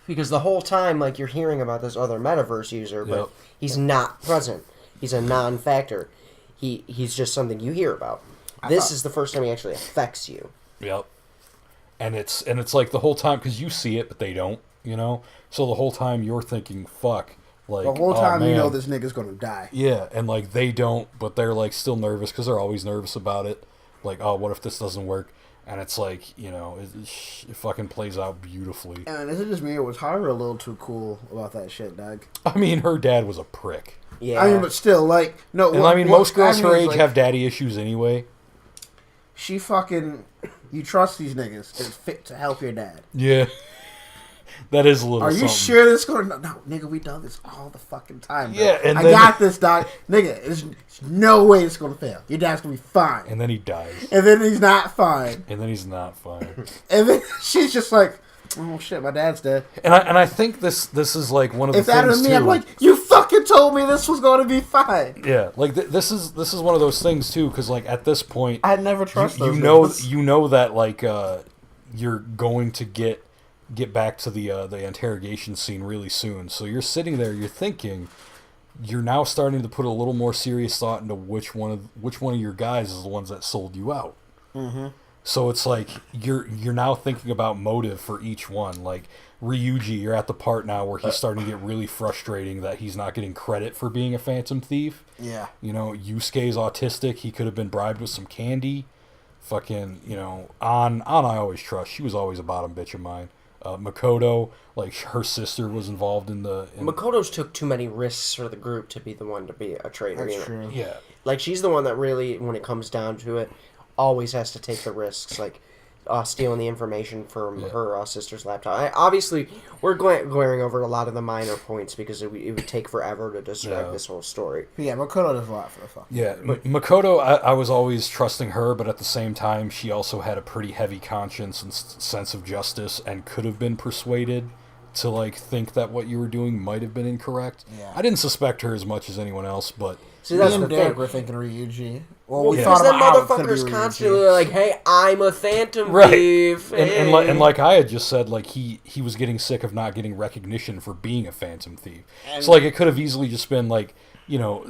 Because the whole time, like, you're hearing about this other metaverse user, but Yep. he's not present. He's a non-factor. He's just something you hear about. This is the first time he actually affects you. Yep. And it's like the whole time, because you see it, but they don't, So the whole time you're thinking, fuck. Like, the whole oh, time you man. know this nigga's gonna die. Yeah, and like they don't, but they're like still nervous because they're always nervous about it. Like, oh, what if this doesn't work? And it's like, it fucking plays out beautifully. And is it just me or was Haru a little too cool about that shit, Doug? I mean, her dad was a prick. Yeah. I mean, but still, like, no. And what- I mean, what most girls I her mean is, age like, have daddy issues anyway. she fucking, you trust these niggas to fit to help your dad. Yeah. That is a little Are you something. sure this is going to... No, nigga, we done this all the fucking time, bro. Yeah, and I then- got this, dog. Nigga, there's no way it's going to fail. Your dad's going to be fine. And then he dies. And then he's not fine. And then he's not fine. And then she's just like, oh, shit, my dad's dead. And I think this is like one of the If that things was me, too. I'm like, you fucking told me this was going to be fine. Yeah, like this is one of those things too, because like at this point, I never trust you those know niggas. you know that like you're going to get back to the interrogation scene really soon. So you're sitting there, you're thinking, you're now starting to put a little more serious thought into which one of your guys is the ones that sold you out. Mm-hmm. So it's like you're now thinking about motive for each one. Like Ryuji, you're at the part now where he's starting to get really frustrating that he's not getting credit for being a phantom thief. Yeah. You know, Yusuke's autistic. He could have been bribed with some candy. Fucking, you know, An I always trust. She was always a bottom bitch of mine. Makoto, like her sister was involved in the... Makoto's took too many risks for the group to be the one to be a traitor. That's you know? true. Yeah. Like, she's the one that really, when it comes down to it, always has to take the risks. Like, stealing the information from her sister's laptop. Obviously, we're going over a lot of the minor points because it would take forever to describe this whole story. Yeah, Makoto does a lot for the fuck. Yeah, Makoto, I was always trusting her, but at the same time, she also had a pretty heavy conscience and sense of justice and could have been persuaded to, like, think that what you were doing might have been incorrect. Yeah. I didn't suspect her as much as anyone else, but... See, that's Me the and Derek thing. were thinking Ryuji. Well, we because thought them about how it could be motherfuckers Ryuji. constantly are like, hey, I'm a phantom Right. thief. And like I had just said, like he was getting sick of not getting recognition for being a phantom thief. And- So like it could have easily just been like, you know,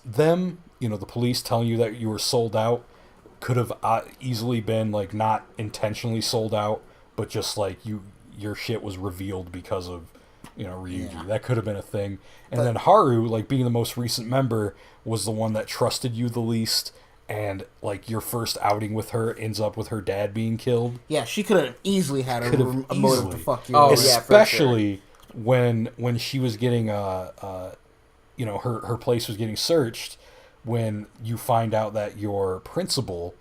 them, you know, the police telling you that you were sold out could have easily been like not intentionally sold out, but just like your shit was revealed because of, you know, Ryuji. Yeah. That could have been a thing. And then Haru, like being the most recent member, was the one that trusted you the least. And like your first outing with her ends up with her dad being killed. Yeah, she could have easily had a motive to easily. fuck you. Oh, up. yeah, for sure. Especially when she was getting you know, her place was getting searched, when you find out that your principal,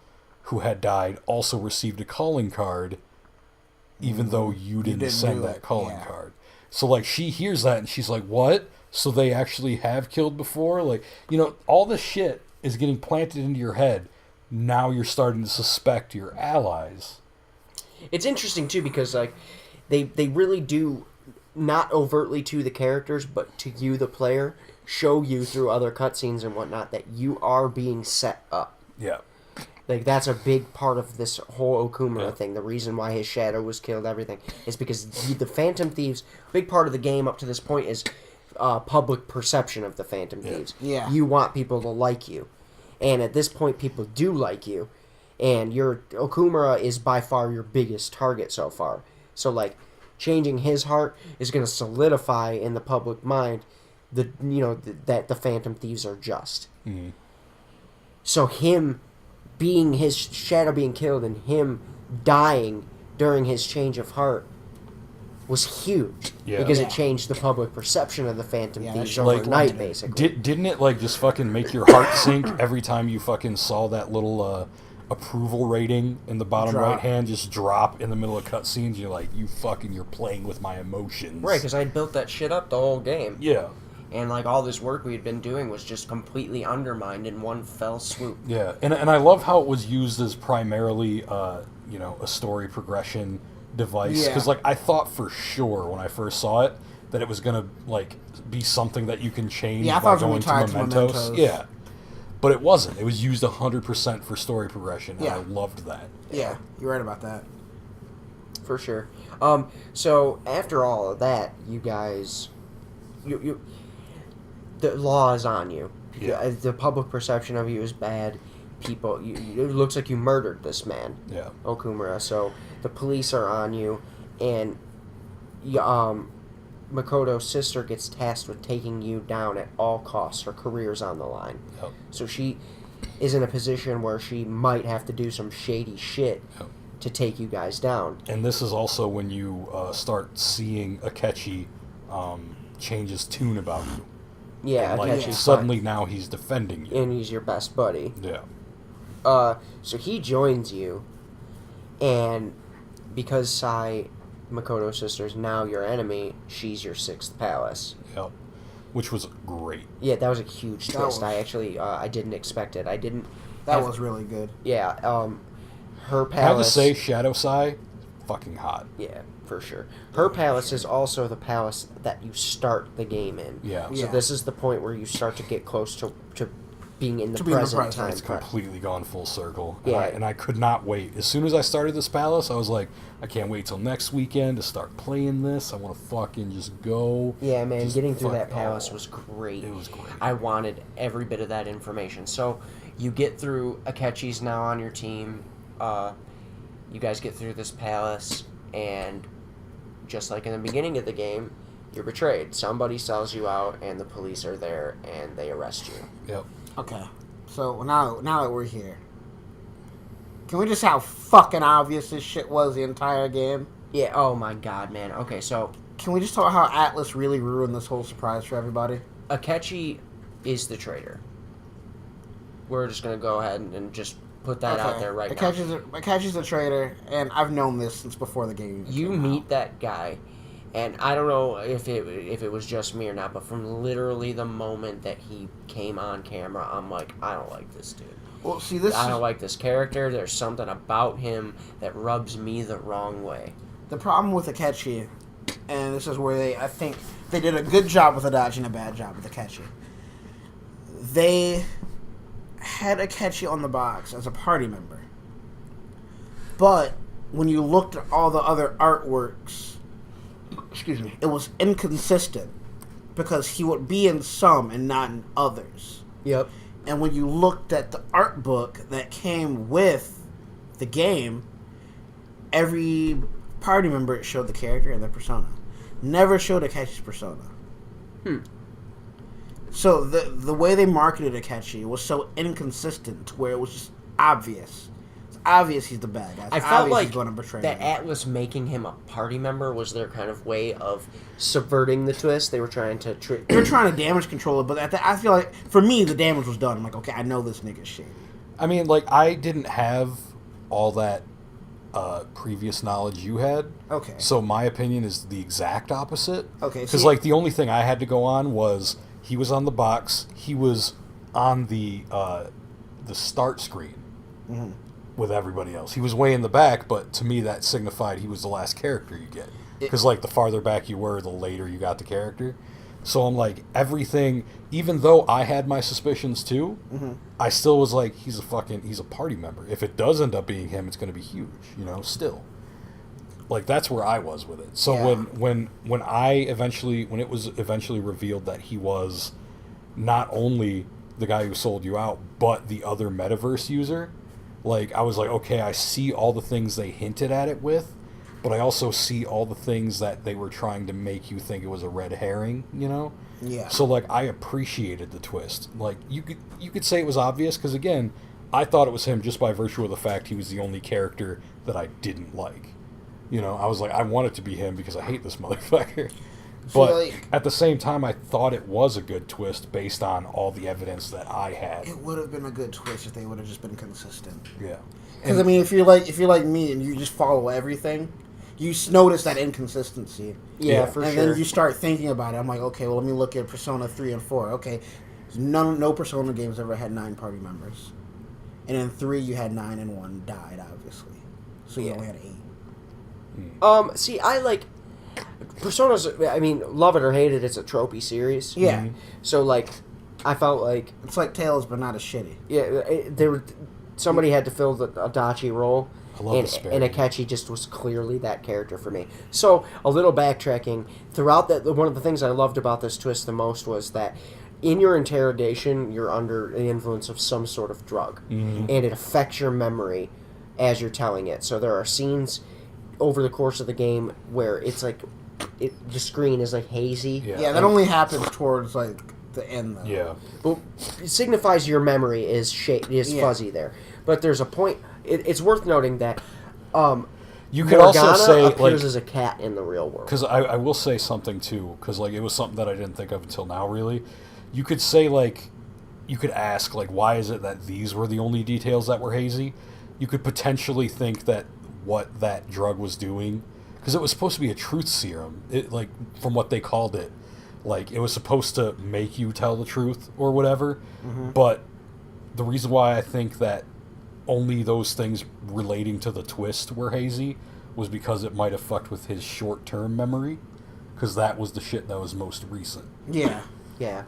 who had died, also received a calling card, even though you didn't send do that it, calling yeah. card. So like she hears that and she's like, what? So they actually have killed before? Like, you know, all this shit is getting planted into your head. Now you're starting to suspect your allies. It's interesting, too, because, like, they really do, not overtly to the characters, but to you, the player, show you through other cutscenes and whatnot that you are being set up. Yeah. Like, that's a big part of this whole Okumura Yeah. thing. The reason why his shadow was killed, everything, is because the Phantom Thieves, big part of the game up to this point is public perception of the Phantom Thieves. Yeah. You want people to like you. And at this point, people do like you. And your Okumura is by far your biggest target so far. So, like, changing his heart is going to solidify in the public mind that the Phantom Thieves are just. Mm-hmm. So him being his shadow being killed and him dying during his change of heart was huge. Yeah. Because Yeah. it changed the public perception of the Phantom Yeah, Thieves that shit was overnight, blinded. basically. Didn't it like just fucking make your heart sink every time you fucking saw that little approval rating in the bottom Drop. right hand just drop in the middle of cutscenes? You're like, you're playing with my emotions. Right, because I built that shit up the whole game. Yeah. And, like, all this work we had been doing was just completely undermined in one fell swoop. Yeah, and I love how it was used as primarily, you know, a story progression device. Yeah. Because, like, I thought for sure when I first saw it that it was going to, like, be something that you can change Yeah, I by thought it going was to gonna be tied to Mementos. Mementos. Yeah. But it wasn't. It was used 100% for story progression, and Yeah. I loved that. Yeah, you're right about that. For sure. So, after all of that, you guys... The law is on you. Yeah. The public perception of you is bad. People... it looks like you murdered this man. Yeah. Okumura. So the police are on you, and Makoto's sister gets tasked with taking you down at all costs. Her career's on the line. Yep. So she is in a position where she might have to do some shady shit Yep. to take you guys down. And this is also when you start seeing Akechi change his tune about you. Yeah, Like, Akechi's suddenly now he's defending you. and he's your best buddy. Yeah. So he joins you, and because Sai Makoto's sister is now your enemy, she's your sixth palace. Yep. Which was great. Yeah, that was a huge That twist. was- I actually, I didn't expect it. I didn't. That have- was really good. Yeah, her I have to palace. say, Shadow Sai, fucking hot. Yeah, for sure. Her palace is also the palace that you start the game in. Yeah. So Yeah. this is the point where you start to get close to being in the To being in the present present. time. It's completely gone full circle. Yeah. And I could not wait. As soon as I started this palace, I was like, I can't wait till next weekend to start playing this. I want to fucking just go. Yeah, man, Just getting through fuck- that palace oh, was great. It was great. I wanted every bit of that information. So you get through. Akechi's now on your team. You guys get through this palace, and just like in the beginning of the game, you're betrayed. Somebody sells you out, and the police are there, and they arrest you. Yep. Okay, so now that we're here, can we just say how fucking obvious this shit was the entire game? Yeah. Oh my god, man. Okay, so Can we just talk how Atlas really ruined this whole surprise for everybody? Akechi is the traitor. We're just gonna go ahead and just put that out there right now. Akechi's a traitor, and I've known this since before the game. You came meet out. that guy, and I don't know if it was just me or not, but from literally the moment that he came on camera, I'm like, I don't like this dude. Well, see, this I is don't like this character. There's something about him that rubs me the wrong way. the problem with Akechi, and this is where I think they did a good job with Adachi and a bad job with Akechi. They had Akechi on the box as a party member, but when you looked at all the other artworks, excuse me, it was inconsistent because he would be in some and not in others. Yep. And when you looked at the art book that came with the game, every party member it showed the character and their persona. Never showed Akechi's persona. So the way they marketed Akechi was so inconsistent to where it was just obvious. It's obvious he's the bad guy. It's I felt obvious like he's going to betray that them. Atlas making him a party member was their kind of way of subverting the twist. They were trying to They were trying to damage control it, but I feel like, for me, the damage was done. I'm like, okay, I know this nigga's shady. I mean, like, I didn't have all that previous knowledge you had. Okay. So my opinion is the exact opposite. Okay, Because, see- like, the only thing I had to go on was he was on the box. He was on the start screen with everybody else. He was way in the back, but to me that signified he was the last character you get. Because, like, the farther back you were, the later you got the character. So I'm like, everything, even though I had my suspicions too, I still was like, he's a party member. If it does end up being him, it's going to be huge, still. Like, that's where I was with it. So Yeah. when it was eventually revealed that he was not only the guy who sold you out, but the other metaverse user, like, I was like, okay, I see all the things they hinted at it with, but I also see all the things that they were trying to make you think it was a red herring, Yeah. So, like, I appreciated the twist. Like, you could say it was obvious, because, again, I thought it was him just by virtue of the fact he was the only character that I didn't like. I was like, I want it to be him because I hate this motherfucker. But like, at the same time, I thought it was a good twist based on all the evidence that I had. it would have been a good twist if they would have just been consistent. Yeah. Because, I mean, if you're like me and you just follow everything, you notice that inconsistency. Yeah, for and sure. then you start thinking about it. I'm like, okay, well, let me look at Persona 3 and 4. Okay, no Persona games ever had 9 party members. And in 3, you had 9 and 1 died, obviously. So you Yeah. only had 8. See, I like Persona's. I mean, love it or hate it, it's a tropey series. Yeah. So like, I felt like It's like Tales, but not as shitty. somebody had to fill the Adachi role. I love and, the Sperry. and Akechi just was clearly that character for me. So a little backtracking throughout that. One of the things I loved about this twist the most was that in your interrogation, you're under the influence of some sort of drug, and it affects your memory as you're telling it. So there are scenes over the course of the game where it's like the screen is like hazy. Yeah. Yeah, that only happens towards, like, the end, though. Yeah. Well, it signifies your memory is Yeah. fuzzy there. But there's a point. It's worth noting that You could also Morgana say, like, appears as a cat in the real world. because I will say something too, because, like, it was something that I didn't think of until now, really. You could say, like, you could ask, like, why is it that these were the only details that were hazy? You could potentially think that what that drug was doing, because it was supposed to be a truth serum, like, from what they called it. Like, it was supposed to make you tell the truth or whatever. Mm-hmm. But the reason why I think that only those things relating to the twist were hazy was because it might have fucked with his short-term memory, because that was the shit that was most recent. Yeah. Yeah.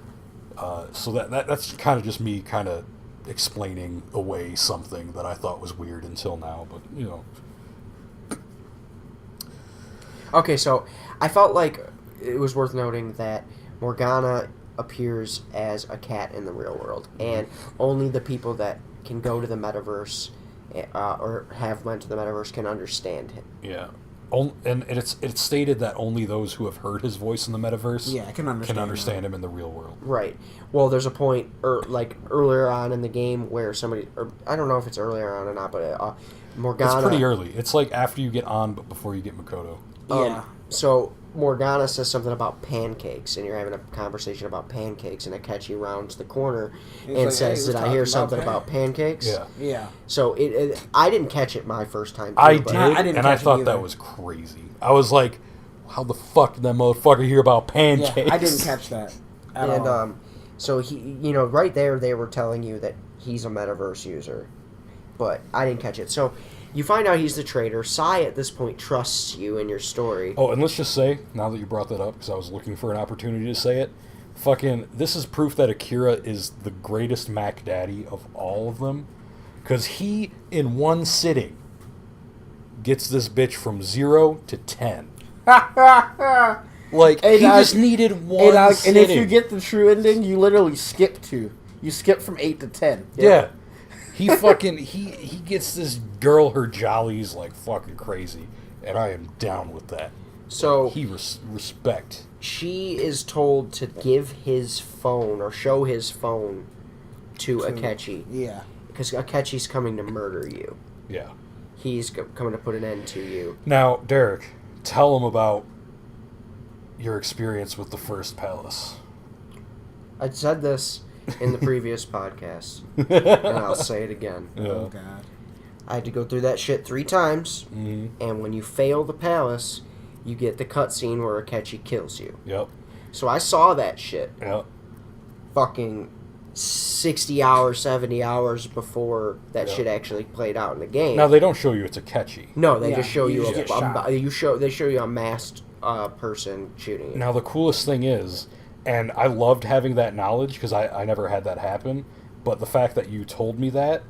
So that's kind of just me kind of explaining away something that I thought was weird until now, but, you know. Okay, so I felt like it was worth noting that Morgana appears as a cat in the real world, and only the people that can go to the metaverse or have went to the metaverse can understand him. Yeah. And it's stated that only those who have heard his voice in the metaverse can understand him in the real world. Right. Well, there's a point, like earlier on in the game, where somebody, or I don't know if it's earlier on or not, but Morgana. It's pretty early. It's like after you get on, but before you get Makoto. Yeah. So Morgana says something about pancakes, and you're having a conversation about pancakes, and Akechi rounds the corner He's and like, says, "Hey, "Did we're I hear talking something about about pancakes?" Yeah. Yeah. So I didn't catch it my first time. Too, I but did, I didn't and I catch it thought either. that was crazy. I was like, how the fuck did that motherfucker hear about pancakes? Yeah, I didn't catch that at And all. so he, right there, they were telling you that he's a metaverse user, but I didn't catch it. So you find out he's the traitor. Sai at this point trusts you in your story. Oh, and let's just say, now that you brought that up, because I was looking for an opportunity to say it, fucking, this is proof that Akira is the greatest Mac Daddy of all of them, because he, in one sitting, gets this bitch from 0 to 10. Like, Hey, he dog. just needed one And if sitting. you get the true ending, you literally skip 2. You skip from 8 to 10. Yeah. He fucking, he gets this girl her jollies like fucking crazy, and I am down with that. So He respect. she is told to give his phone or show his phone to Akechi, Yeah. because Akechi's coming to murder you. Yeah. He's coming to put an end to you. Now, Derek, tell him about your experience with the first palace. I said this in the previous podcast, and I'll say it again. Yeah. Oh, God. I had to go through that shit 3 times, Mm-hmm. and when you fail the palace, you get the cutscene where Akechi kills you. Yep. So I saw that shit Yep. fucking 60 hours, 70 hours before that Yeah. shit actually played out in the game. Now they don't show you it's a catchy. No, they Yeah, just show you you just get shot. they show you a masked person shooting you. Now the coolest thing is, and I loved having that knowledge because I never had that happen, but the fact that you told me that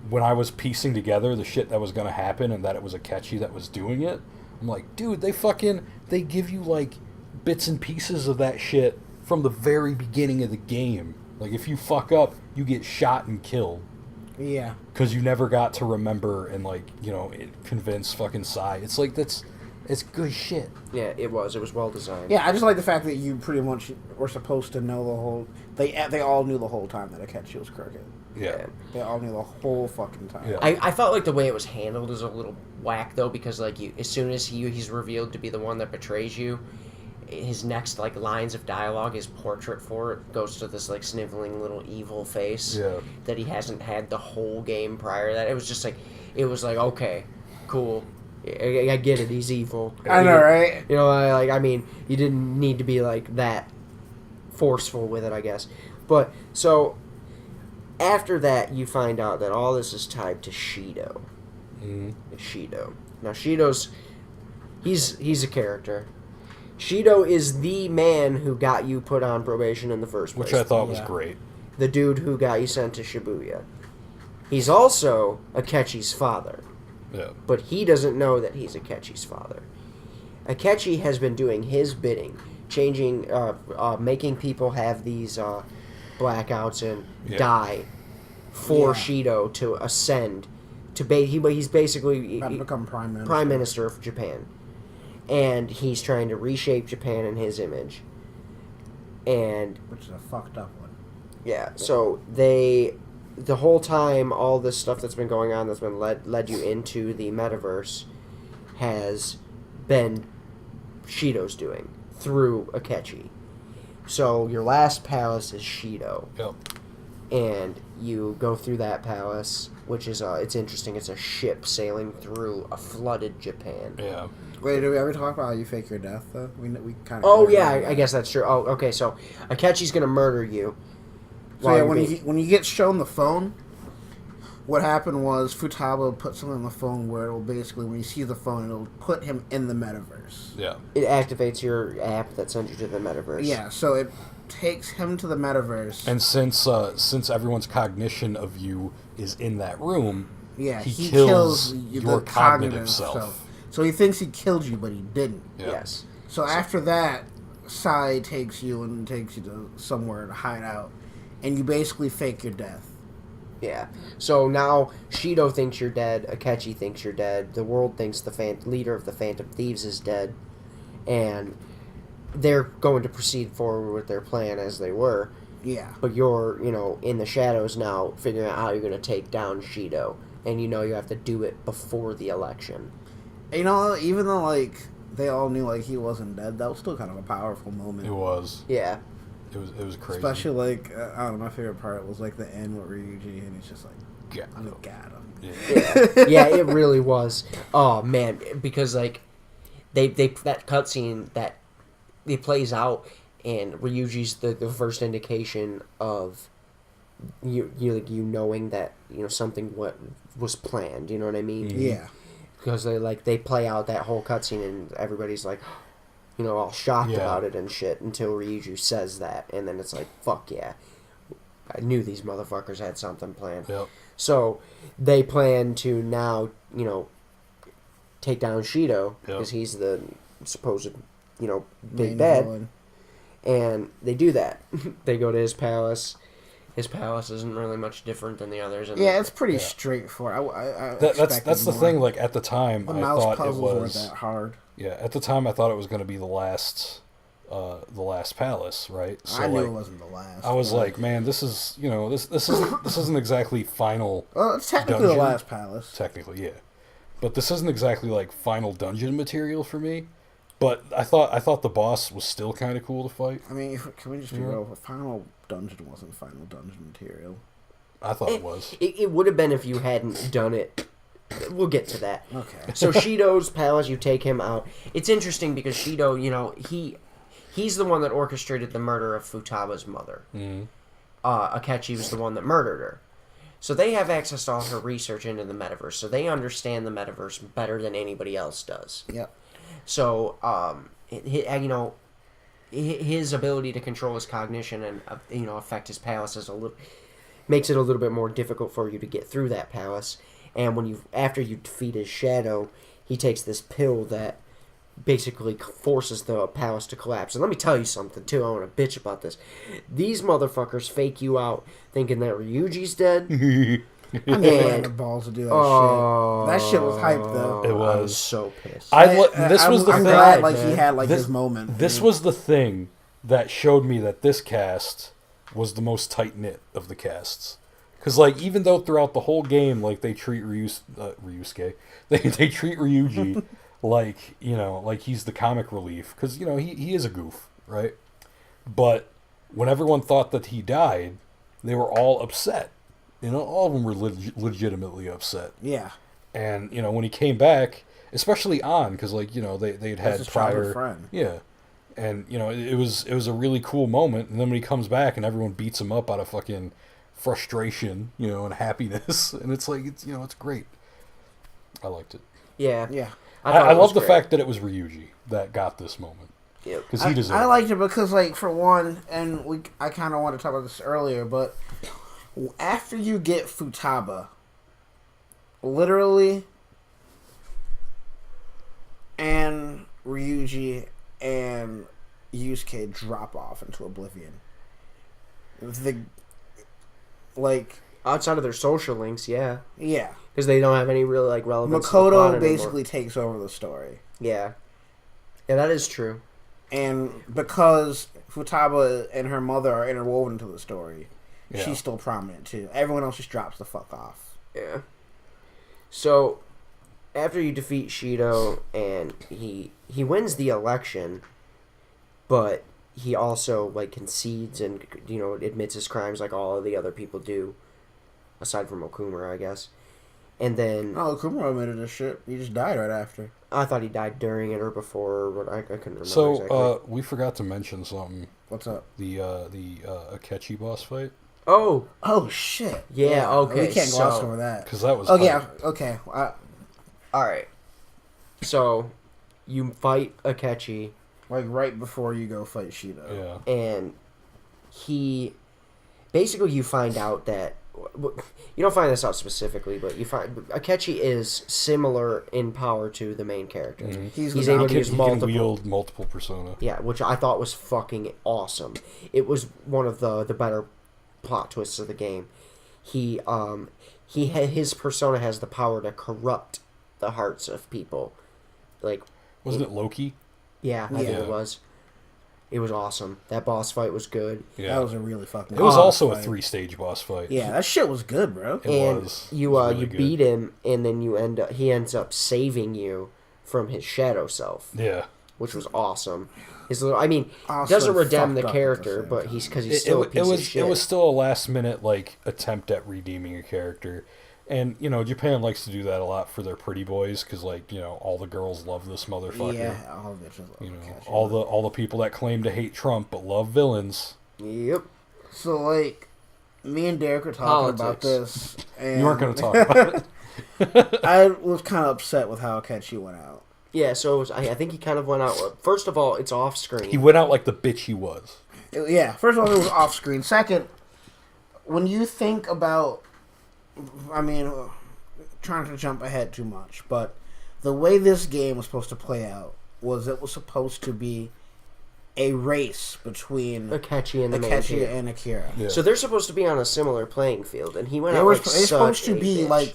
when I was piecing together the shit that was going to happen and that it was a catchy that was doing it, I'm like, dude, they give you like bits and pieces of that shit from the very beginning of the game. Like if you fuck up, you get shot and killed. Yeah. Because you never got to remember and convince fucking Sai. It's like it's good shit. Yeah, it was well designed. Yeah, I just like the fact that you pretty much were supposed to know the whole... They all knew the whole time that Akechi was crooked. Yeah. They all knew the whole fucking time. Yeah. I felt like the way it was handled is a little whack though, because like as soon as he's revealed to be the one that betrays you, his next like lines of dialogue, his portrait for it goes to this like sniveling little evil face that he hasn't had the whole game prior to that. It was like okay, cool. I get it. He's evil. I know, right? You know, I mean, you didn't need to be like that forceful with it, I guess. But so after that, you find out that all this is tied to Shido. Mm-hmm. Shido. Now Shido's he's a character. Shido is the man who got you put on probation in the first place. Which I thought was Yeah. great. The dude who got you sent to Shibuya. He's also Akechi's father. Yeah. But he doesn't know that he's Akechi's father. Akechi has been doing his bidding, changing, making people have these blackouts and die for Shido to ascend. He's basically About to become prime minister. prime minister of Japan, and he's trying to reshape Japan in his image. And Which is a fucked up one. yeah, so the whole time, all this stuff that's been going on, that's been led you into the metaverse, has been Shido's doing through Akechi. So your last palace is Shido. Yep. and you go through that palace, which is it's interesting. It's a ship sailing through a flooded Japan. Yeah. Wait, did we ever talk about how you fake your death though? We kind of. Oh yeah, I guess that's true. Oh, okay. So Akechi's gonna murder you. So yeah, when you get shown the phone, what happened was Futaba put something on the phone where it'll basically, when you see the phone, it'll put him in the metaverse. Yeah. It activates your app that sends you to the metaverse. Yeah, so it takes him to the metaverse. And since everyone's cognition of you is in that room, yeah, he kills your the cognitive self. So he thinks he killed you, but he didn't. Yeah. Yes. So after that, Sai takes you and takes you to somewhere to hide out, and you basically fake your death. Yeah. So now Shido thinks you're dead. Akechi thinks you're dead. The world thinks the leader of the Phantom Thieves is dead, and they're going to proceed forward with their plan as they were. Yeah. But you're, in the shadows now, figuring out how you're going to take down Shido, and you have to do it before the election. Even though they all knew he wasn't dead, that was still kind of a powerful moment. It was. Yeah. It was crazy. Especially I don't know, my favorite part was the end with Ryuji, and he's just yeah. I got him. Yeah. Yeah, it really was. Oh man, because they that cutscene that it plays out, and Ryuji's the first indication of you knowing that something was planned. You know what I mean? Mm-hmm. Yeah. Because they play out that whole cutscene, and everybody's all shocked about it and shit until Ryuji says that, and then it's fuck yeah, I knew these motherfuckers had something planned. Yep. So they plan to now, take down Shido because he's the supposed, big bad, villain. and they do that. They go to his palace. His palace isn't really much different than the others. Yeah, it's pretty straightforward. That's the thing. At the time, the I mouse thought it puzzles was weren't that hard. Yeah, at the time I thought it was going to be the last palace, right? So I knew it wasn't the last. I was like, man, this is this isn't exactly final. Well, it's technically dungeon. the last palace. Technically, yeah, but this isn't exactly final dungeon material for me. But I thought the boss was still kind of cool to fight. I mean, can we just be real? The final dungeon wasn't final dungeon material. I thought it was. It would have been if you hadn't done it. We'll get to that. Okay. So Shido's palace, you take him out. It's interesting because Shido, he's the one that orchestrated the murder of Futaba's mother. Mm-hmm. Akechi was the one that murdered her. So they have access to all her research into the metaverse. So they understand the metaverse better than anybody else does. Yep. So, his ability to control his cognition and affect his palace makes it a little bit more difficult for you to get through that palace. And after you defeat his shadow, he takes this pill that basically forces the palace to collapse. And let me tell you something too. I want to bitch about this. These motherfuckers fake you out thinking that Ryuji's dead. I never had the balls to do that shit. That shit was hype though. It was. I was so pissed. This was the I'm thing. glad he had this, his moment. This was the thing that showed me that this cast was the most tight knit of the casts. Because even though throughout the whole game they treat Ryusuke, they treat Ryuji like he's the comic relief because he is a goof, right? But when everyone thought that he died, they were all upset. All of them were legitimately upset. Yeah. And when he came back, especially on because they'd had prior friend. Yeah. And it was a really cool moment. And then when he comes back and everyone beats him up out of fucking frustration, and happiness, and it's it's great. I liked it. Yeah. Yeah. I love the fact that it was Ryuji that got this moment. Yeah. Because he deserved I liked it because for one, and I kind of wanted to talk about this earlier, but after you get Futaba, literally, and Ryuji and Yusuke drop off into oblivion. Outside of their social links, yeah. Yeah. Because they don't have any real relevance. Makoto basically takes over the story. Yeah. Yeah, that is true. And because Futaba and her mother are interwoven into the story, she's still prominent too. Everyone else just drops the fuck off. Yeah. So, after you defeat Shido and he wins the election, but he also like concedes and admits his crimes like all of the other people do, aside from Okumura, I guess. And then Kumura admitted this shit. He just died right after. I thought he died during it or before. Or I couldn't remember So exactly. we forgot to mention something. What's up? The Akechi boss fight. Oh shit. yeah. Okay. We can't gloss over that. Because that was. Oh yeah. Okay. All right. So you fight Akechi. Like right before you go fight Shido. Yeah. And you find out that you don't find this out specifically, but you find Akechi is similar in power to the main character. Mm-hmm. He's able to use He can wield multiple persona. Yeah, which I thought was fucking awesome. It was one of the better plot twists of the game. His persona has the power to corrupt the hearts of people. Like, wasn't it Loki? Yeah, I think it was. It was awesome. That boss fight was good. Yeah, that was a really fucking. It was also fight. a 3-stage boss fight. Yeah, that shit was good, bro. And was. You It was really beat him, and then he ends up saving you from his shadow self. Yeah, which was awesome. His Also doesn't redeem the fucked up character, at the but same he's still a piece of shit. It was still a last minute attempt at redeeming a character. And, Japan likes to do that a lot for their pretty boys because, all the girls love this motherfucker. Yeah, all the bitches love all the people that claim to hate Trump but love villains. Yep. So, me and Derek were talking about this. And You weren't going to talk about it. I was kind of upset with how Akechi went out. Yeah, so I think he kind of went out. First of all, it's off screen. He went out like the bitch he was. Yeah, first of all, it was off screen. Second, when you think about... trying to jump ahead too much, but the way this game was supposed to play out was it was supposed to be a race between Akechi and Akira. Yeah. So they're supposed to be on a similar playing field, and he went out It's supposed to be bitch.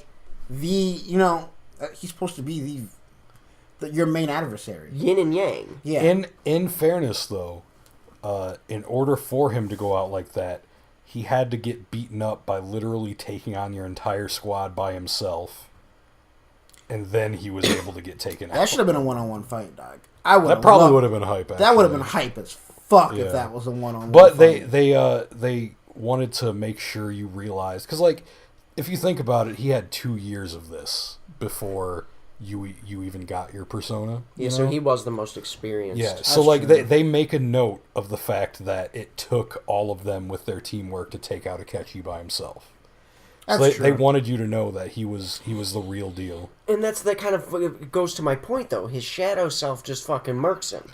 he's supposed to be your main adversary. Yin and yang. Yeah. In fairness, though, in order for him to go out like that, he had to get beaten up by literally taking on your entire squad by himself, and then he was able to get taken out. That should have been a one-on-one fight, dog. That probably would have been hype. Actually. That would have been hype as fuck Yeah. if that was a one-on-one. But fight. they wanted to make sure you realized, because if you think about it, he had 2 years of this before you even got your persona. Yeah, so he was the most experienced. Yeah, so true. they make a note of the fact that it took all of them with their teamwork to take out Akechi by himself. So That's they true. wanted you to know that he was the real deal. And that's that kind of it goes to my point, though. His shadow self just fucking murks him.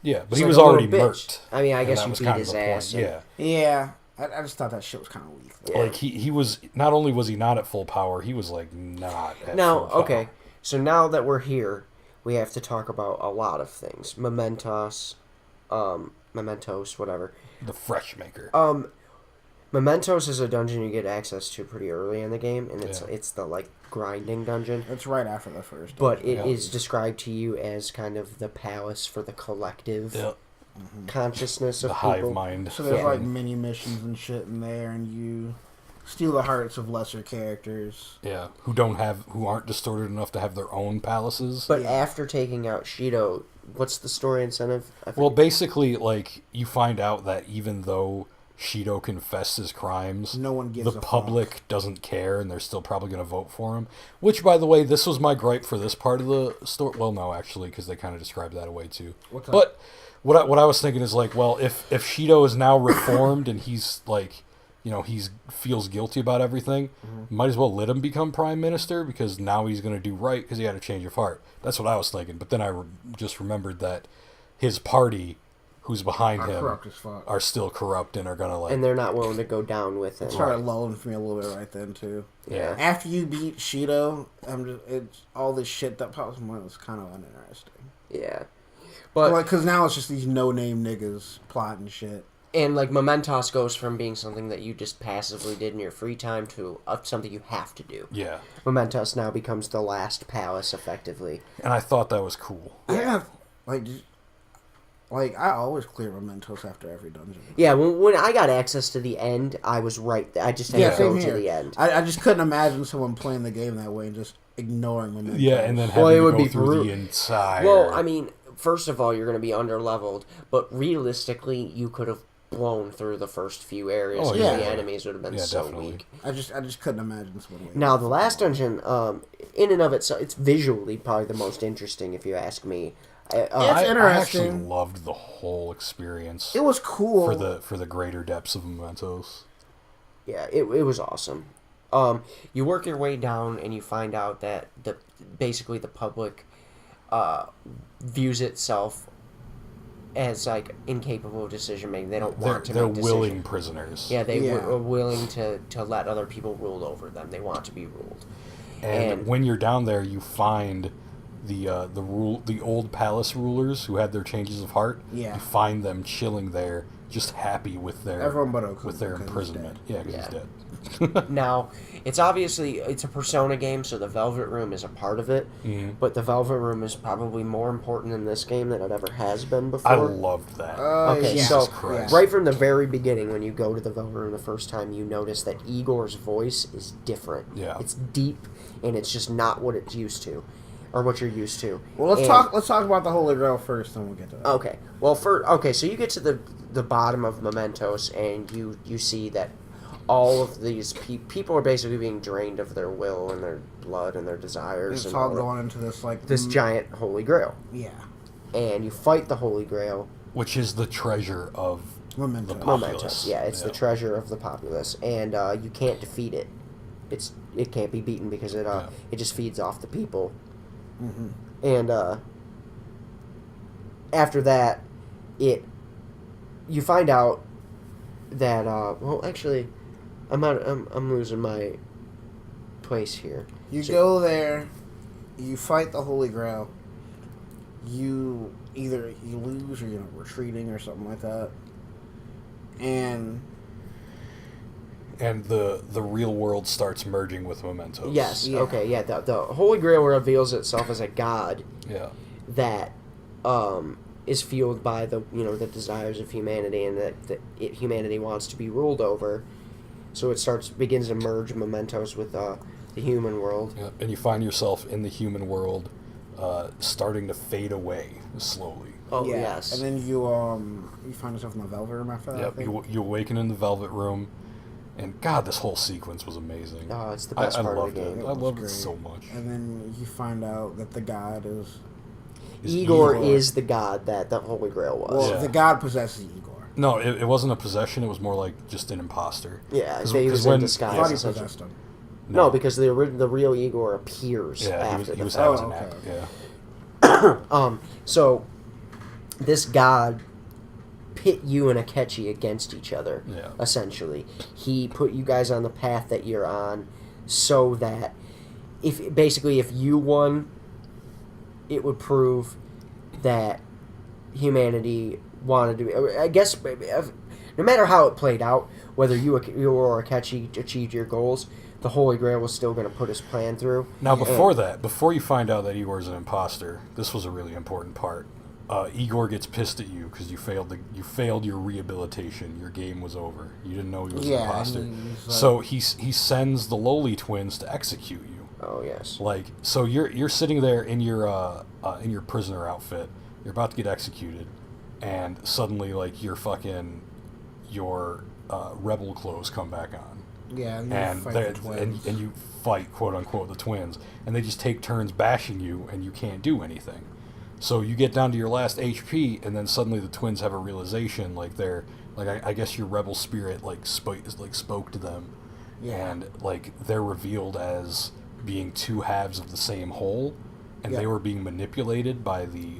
Yeah, but It's he like was a little already bitch. murked. I mean, I and guess that you was beat kind of his the point. ass. and- Yeah. Yeah, I just thought that shit was kind of weak. Though. Like he was not only was he not at full power, he was not at Now, full power. okay, so now that we're here, we have to talk about a lot of things. Mementos, whatever. The fresh maker. Mementos is a dungeon you get access to pretty early in the game, and Yeah. it's the grinding dungeon. It's right after the first. But it Yeah. is described to you as kind of the palace for the collective Yeah. consciousness of The people. hive mind. So there's Yeah. mini missions and shit in there, and you steal the hearts of lesser characters. Yeah, who aren't distorted enough to have their own palaces. But Yeah. after taking out Shido, what's the story incentive? Well, basically, you find out that even though Shido confessed his crimes, No one gives the a public doesn't care, and they're still probably going to vote for him. Which, by the way, this was my gripe for this part of the story. Well, no, actually, because they kind of described that away too. What's that? But what I was thinking is if Shido is now reformed and he's he's feels guilty about everything, might as well let him become prime minister, because now he's going to do right because he had a change of heart. That's what I was thinking. But then I just remembered that his party, who's behind him, corrupt as fuck. are still corrupt and are going to And they're not willing to go down with him. It started lulling for me a little bit right then too. Yeah. After you beat Shido, it's all this shit that pops in my mind was kind of uninteresting. Yeah. But Because now it's just these no-name niggas plotting shit. and Mementos goes from being something that you just passively did in your free time to something you have to do. Yeah. Mementos now becomes the last palace, effectively. And I thought that was cool. I always clear mementos after every dungeon. Yeah, when I got access to the end, I was right there. I just had to same go to here. the end. I just couldn't imagine someone playing the game that way and just ignoring mementos. Yeah, and then Well, having it would to go be through the brute. entire... Well, I mean, first of all, you're going to be under-leveled, but realistically, you could have blown through the first few areas, Oh, and yeah. the enemies would have been so definitely. weak. I just couldn't imagine someone. Now, the last dungeon, in and of itself, it's visually probably the most interesting, if you ask me. It's I actually interesting. loved the whole experience It was cool for the greater depths of Mementos. Yeah, it was awesome. You work your way down, and you find out that basically the public views itself as like incapable of decision making. They don't want to They're make willing decisions. prisoners. Yeah, they Yeah. were willing to let other people rule over them. They want to be ruled. And when you're down there, you find the old palace rulers who had their changes of heart. Yeah. You find them chilling there, just happy with their Everyone but Oku, with their because he's imprisonment. Yeah, because Yeah. he's dead. Now, it's a Persona game, so the Velvet Room is a part of it. Mhm. But the Velvet Room is probably more important in this game than it ever has been before. I loved that. Okay, yeah. so Christ. right from the very beginning, when you go to the Velvet Room the first time, you notice that Igor's voice is different. Yeah. It's deep, and it's just not what it's used to, or what you're used to. Well, let's And- talk about the Holy Grail first, then we'll get to that. Okay. Well, so you get to the bottom of Mementos, and you see that all of these people are basically being drained of their will and their blood and their desires. It's and all that. going into this like This giant Holy Grail, yeah and you fight the Holy Grail. Which is the treasure of Memento. the populace. Mementos. Yeah, it's the treasure of the populace, and you can't defeat it. It can't be beaten because it just feeds off the people. Mm-hmm. And after that, you find out that well, actually, I'm losing my place here. You go there, you fight the Holy Grail. You either you lose or you're retreating or something like that, and the real world starts merging with Mementos. Yes. Yeah. Okay. Yeah. The Holy Grail reveals itself as a god Yeah. that is fueled by the desires of humanity, and that humanity wants to be ruled over. So it begins to merge Mementos with the human world. Yeah. And you find yourself in the human world, starting to fade away slowly. Oh yeah, yes. and then you find yourself in the Velvet Room after that. I Yep. think. You awaken in the Velvet Room, and God, this whole sequence was amazing. Oh, it's the best I part of loved the game. it. I was loved it great. so much. And then you find out that the god is Igor is the god that the Holy Grail was. well, Yeah. the god possesses Igor. No, it wasn't a possession. It was more like just an imposter. Yeah, 'Cause- he 'cause was when- in I disguise. thought he essentially. possessed him. No, because the real Igor appears Yeah, after he the was fact. having an okay. act. Yeah. So this god pit you and Akechi against each other. Yeah. Essentially, he put you guys on the path that you're on, so that if you won, it would prove that humanity wanted to. I guess no matter how it played out, whether you or Akechi achieved your goals, the Holy Grail was still going to put his plan through. Now, before you find out that Igor's an imposter, this was a really important part. Igor gets pissed at you because you failed your rehabilitation. Your game was over. You didn't know he was an imposter. he's like- So he sends the Lowly twins to execute you. Oh yes. Like, so you're sitting there in your prisoner outfit. You're about to get executed, and suddenly like your rebel clothes come back on. Yeah, you And fight they the twins. and you fight, quote unquote, the twins, and they just take turns bashing you, and you can't do anything. So you get down to your last HP, and then suddenly the twins have a realization, like I guess your rebel spirit spoke to them, Yeah. and like they're revealed as being two halves of the same whole, and they Yeah. were being manipulated by the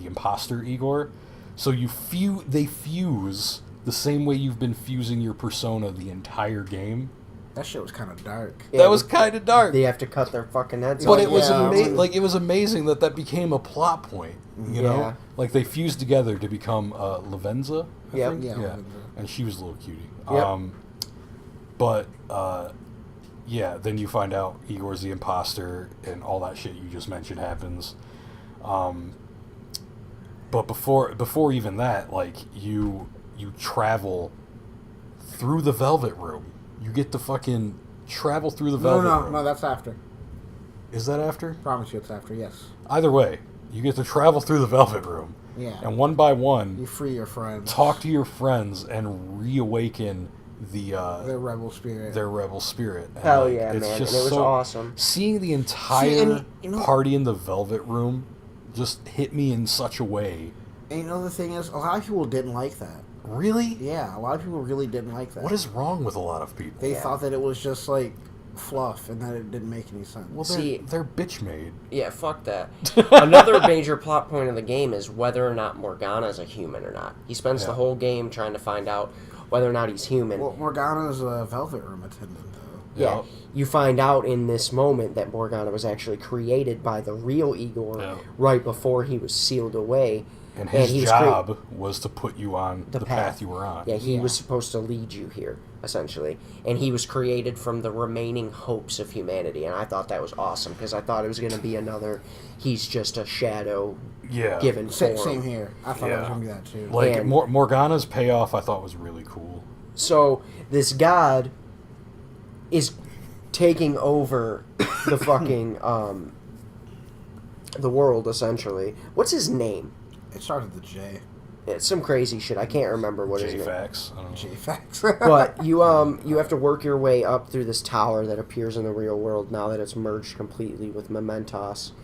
imposter Igor. So they fuse the same way you've been fusing your persona the entire game. That shit was kind of dark. Yeah, That was kind of dark. They have to cut their fucking heads But off. it was Yeah. it was amazing that became a plot point. You know, Yeah. like they fused together to become Lavenza. I Yep. think? Yeah, yeah, Lavenza. and she was a little cutie. Yep. But yeah, then you find out Igor's the imposter, and all that shit you just mentioned happens. But before even that, like you travel through the Velvet Room. You get to fucking travel through the Velvet Room. No, that's after. Is that after? Promise you it's after, yes. Either way, You get to travel through the Velvet Room. Yeah. And one by one, You free your friends. talk to your friends and reawaken their rebel spirit. And, Hell like, yeah, it's man. just And it was so, awesome. Seeing the entire and, you know, party in the Velvet Room just hit me in such a way. And you know the thing is, a lot of people didn't like that. Really? Yeah, a lot of people really didn't like that. What is wrong with a lot of people? They thought that it was just like fluff and that it didn't make any sense. Well, they're bitch made. Yeah, fuck that. Another major plot point of the game is whether or not Morgana's a human or not. He spends the whole game trying to find out whether or not he's human. Well, Morgana's a Velvet Room attendant, though. Yeah, you find out in this moment that Morgana was actually created by the real Igor right before he was sealed away. And his job was to put you on the path you were on. Yeah, he was supposed to lead you here, essentially. And he was created from the remaining hopes of humanity. And I thought that was awesome, because I thought it was going to be another, he's just a shadow given form. Same here. I thought it was going to be that, too. Like, Morgana's payoff I thought was really cool. So, this god is taking over the fucking, the world, essentially. What's his name? It started with the J. It's some crazy shit. I can't remember what his name is. J-Fax. I don't know. J-Fax. But you have to work your way up through this tower that appears in the real world now that it's merged completely with Mementos.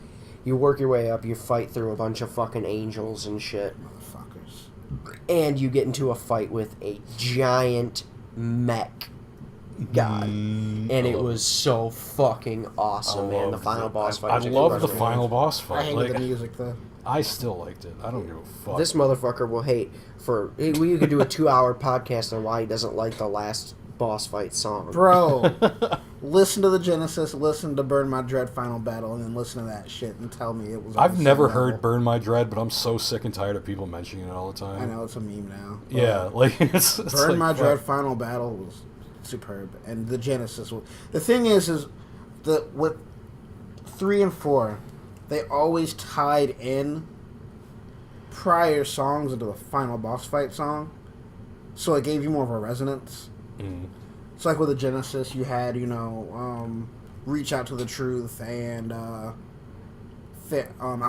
You work your way up, you fight through a bunch of fucking angels and shit. Motherfuckers. And you get into a fight with a giant mech god. And it was so fucking awesome, man. The final boss fight. I love the final boss fight. I hated the music, though. I still liked it. I don't give a fuck. This motherfucker will hate for... We could do a 2-hour podcast on why he doesn't like the last boss fight song. Bro, listen to the Genesis, listen to Burn My Dread Final Battle, and then listen to that shit and tell me it was... I've never heard Burn My Dread, but I'm so sick and tired of people mentioning it all the time. I know, it's a meme now. Yeah, like... it's Burn like, My Dread Final Battle was superb, and the Genesis was... The thing is with 3 and 4... They always tied in prior songs into the final boss fight song, so it gave you more of a resonance. Mm. It's like with the Genesis, you had, Reach Out to the Truth and I'll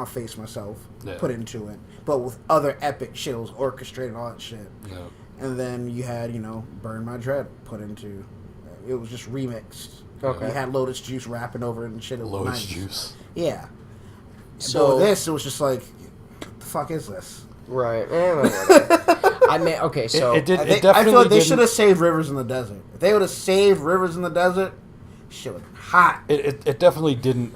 Face Myself put into it, but with other epic shit, it was orchestrated, all that shit. Yeah. And then you had, Burn My Dread put into, it was just remixed. Okay. You had Lotus Juice rapping over it and shit. It was Lotus nice. Juice. Yeah. So with this, it was just like, the fuck is this? Right. I mean, okay, so... It definitely I feel like they didn't- should have saved Rivers in the Desert. If they would have saved Rivers in the Desert, shit would have been hot. It definitely didn't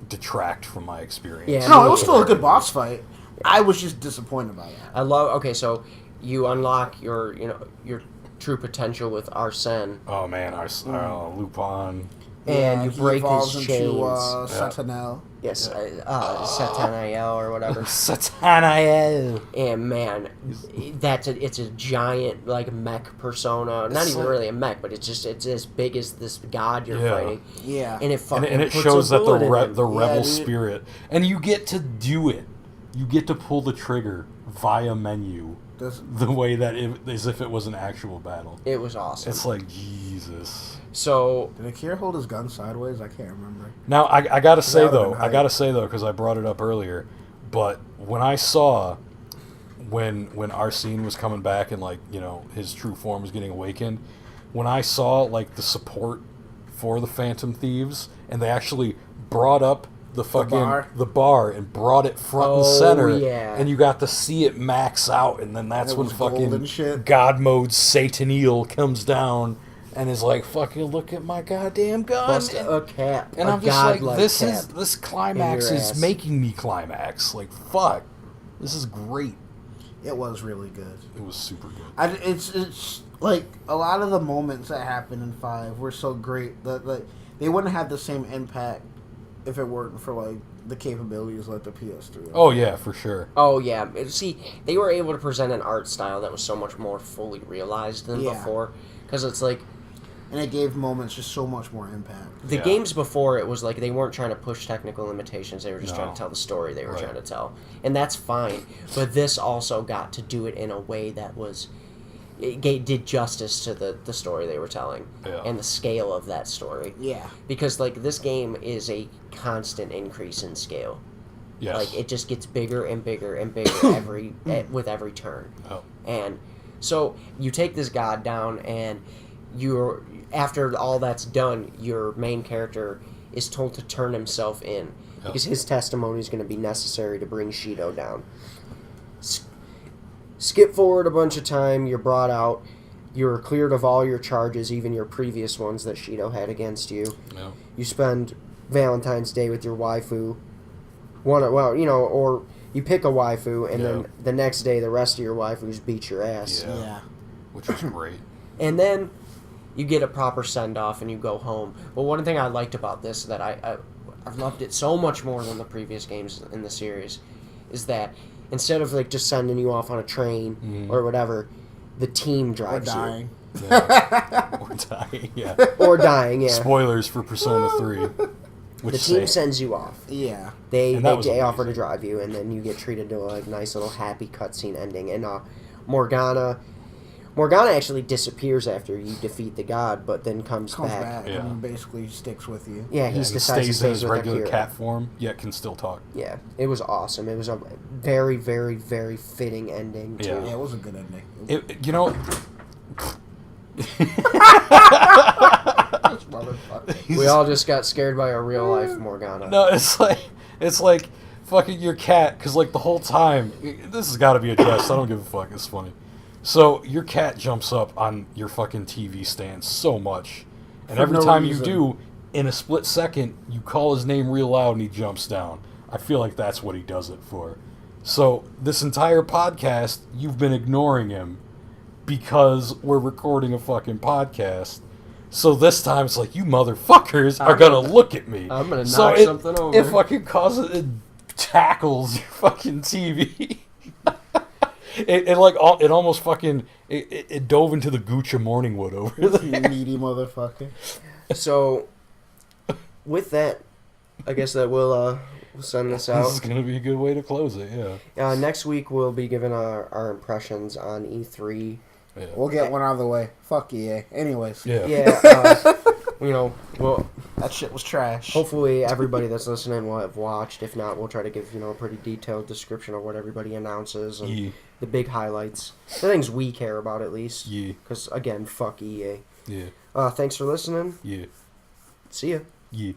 detract from my experience. Yeah. No, it was still a good boss fight. I was just disappointed by that. I love... Okay, so you unlock your true potential with Arsene. Oh man, Lupin. And you he break evolves his into, chains. Sentinel. Yes, Satanael or whatever. Satanael. And man, it's a giant like mech persona. Not even really a mech, but it's as big as this god you're fighting. Yeah. And it fucking And it puts shows a that bullet in him. the rebel dude. spirit, and you get to do it. You get to pull the trigger via menu, the way that as if it was an actual battle. It was awesome. It's like Jesus. So Did Akira hold his gun sideways? I can't remember. Now I gotta say would've though, been hype. because I brought it up earlier, but when I saw when Arsene was coming back and his true form was getting awakened, when I saw like the support for the Phantom Thieves and they actually brought up the bar and brought it front and center, and you got to see it max out, and then that's It when was gold fucking and shit. God mode Sataniel comes down and is like, fucking look at my goddamn gun. bust a cap. And a I'm just like, godlike this cap this climax in your is ass. making me climax. Like, fuck. This is great. It was really good. It was super good. It's like a lot of the moments that happened in 5 were so great that they wouldn't have the same impact if it weren't for like the capabilities like the PS3. Oh yeah, for sure. Oh yeah, see, they were able to present an art style that was so much more fully realized than before, because it's like. And it gave moments just so much more impact. The games before, it was like they weren't trying to push technical limitations. They were just trying to tell the story they were trying to tell. And that's fine. But this also got to do it in a way that was... did justice to the story they were telling. Yeah. And the scale of that story. Yeah. Because, like, this game is a constant increase in scale. Yes. Like, it just gets bigger and bigger and bigger with every turn. Oh. And so you take this god down, and after all that's done, your main character is told to turn himself in, because his testimony is going to be necessary to bring Shido down. Skip forward a bunch of time, you're brought out, you're cleared of all your charges, even your previous ones that Shido had against you. Yeah. You spend Valentine's Day with your waifu. Or you pick a waifu, and then the next day the rest of your waifus beat your ass. Yeah. Which was great. And then you get a proper send-off and you go home. But one thing I liked about this, that I've loved it so much more than the previous games in the series, is that instead of like just sending you off on a train or whatever, the team drives Or dying. Yeah. Or dying, yeah. Or dying, yeah. Spoilers for Persona 3. The team sends you off. Yeah. They And that was offer amazing. to drive you, and then you get treated to a nice little happy cutscene ending. And Morgana actually disappears after you defeat the god, but then comes back. Yeah. And basically sticks with you. Yeah, and he decides to stays in his with regular Akira. cat form, yet can still talk. Yeah, it was awesome. It was a very, very, very fitting ending to Yeah, it was a good ending. You know... We all just got scared by a real life Morgana. No, it's like fucking your cat, because like the whole time, this has got to be addressed. I don't give a fuck. It's funny. So your cat jumps up on your fucking TV stand so much, and For every no time reason. you do, in a split second, you call his name real loud and he jumps down. I feel like that's what he does it for. So this entire podcast, you've been ignoring him because we're recording a fucking podcast. So this time it's like, you motherfuckers are gonna look at me. I'm gonna So knock something over. It fucking causes, it tackles your fucking TV. It almost fucking, it dove into the Gucci Morningwood over You there. needy motherfucker. So, with that, I guess that we'll send this This is out. gonna be a good way to close it, yeah. Next week we'll be giving our impressions on E3. Yeah. We'll get one out of the way. Fuck EA. Anyways. Yeah. Yeah, well, That shit was trash. hopefully everybody that's listening will have watched. If not, we'll try to give a pretty detailed description of what everybody announces and Yeah. the big highlights, the things we care about at least. Yeah. Because again, fuck EA. Yeah. Thanks for listening. Yeah. See ya. Yeah.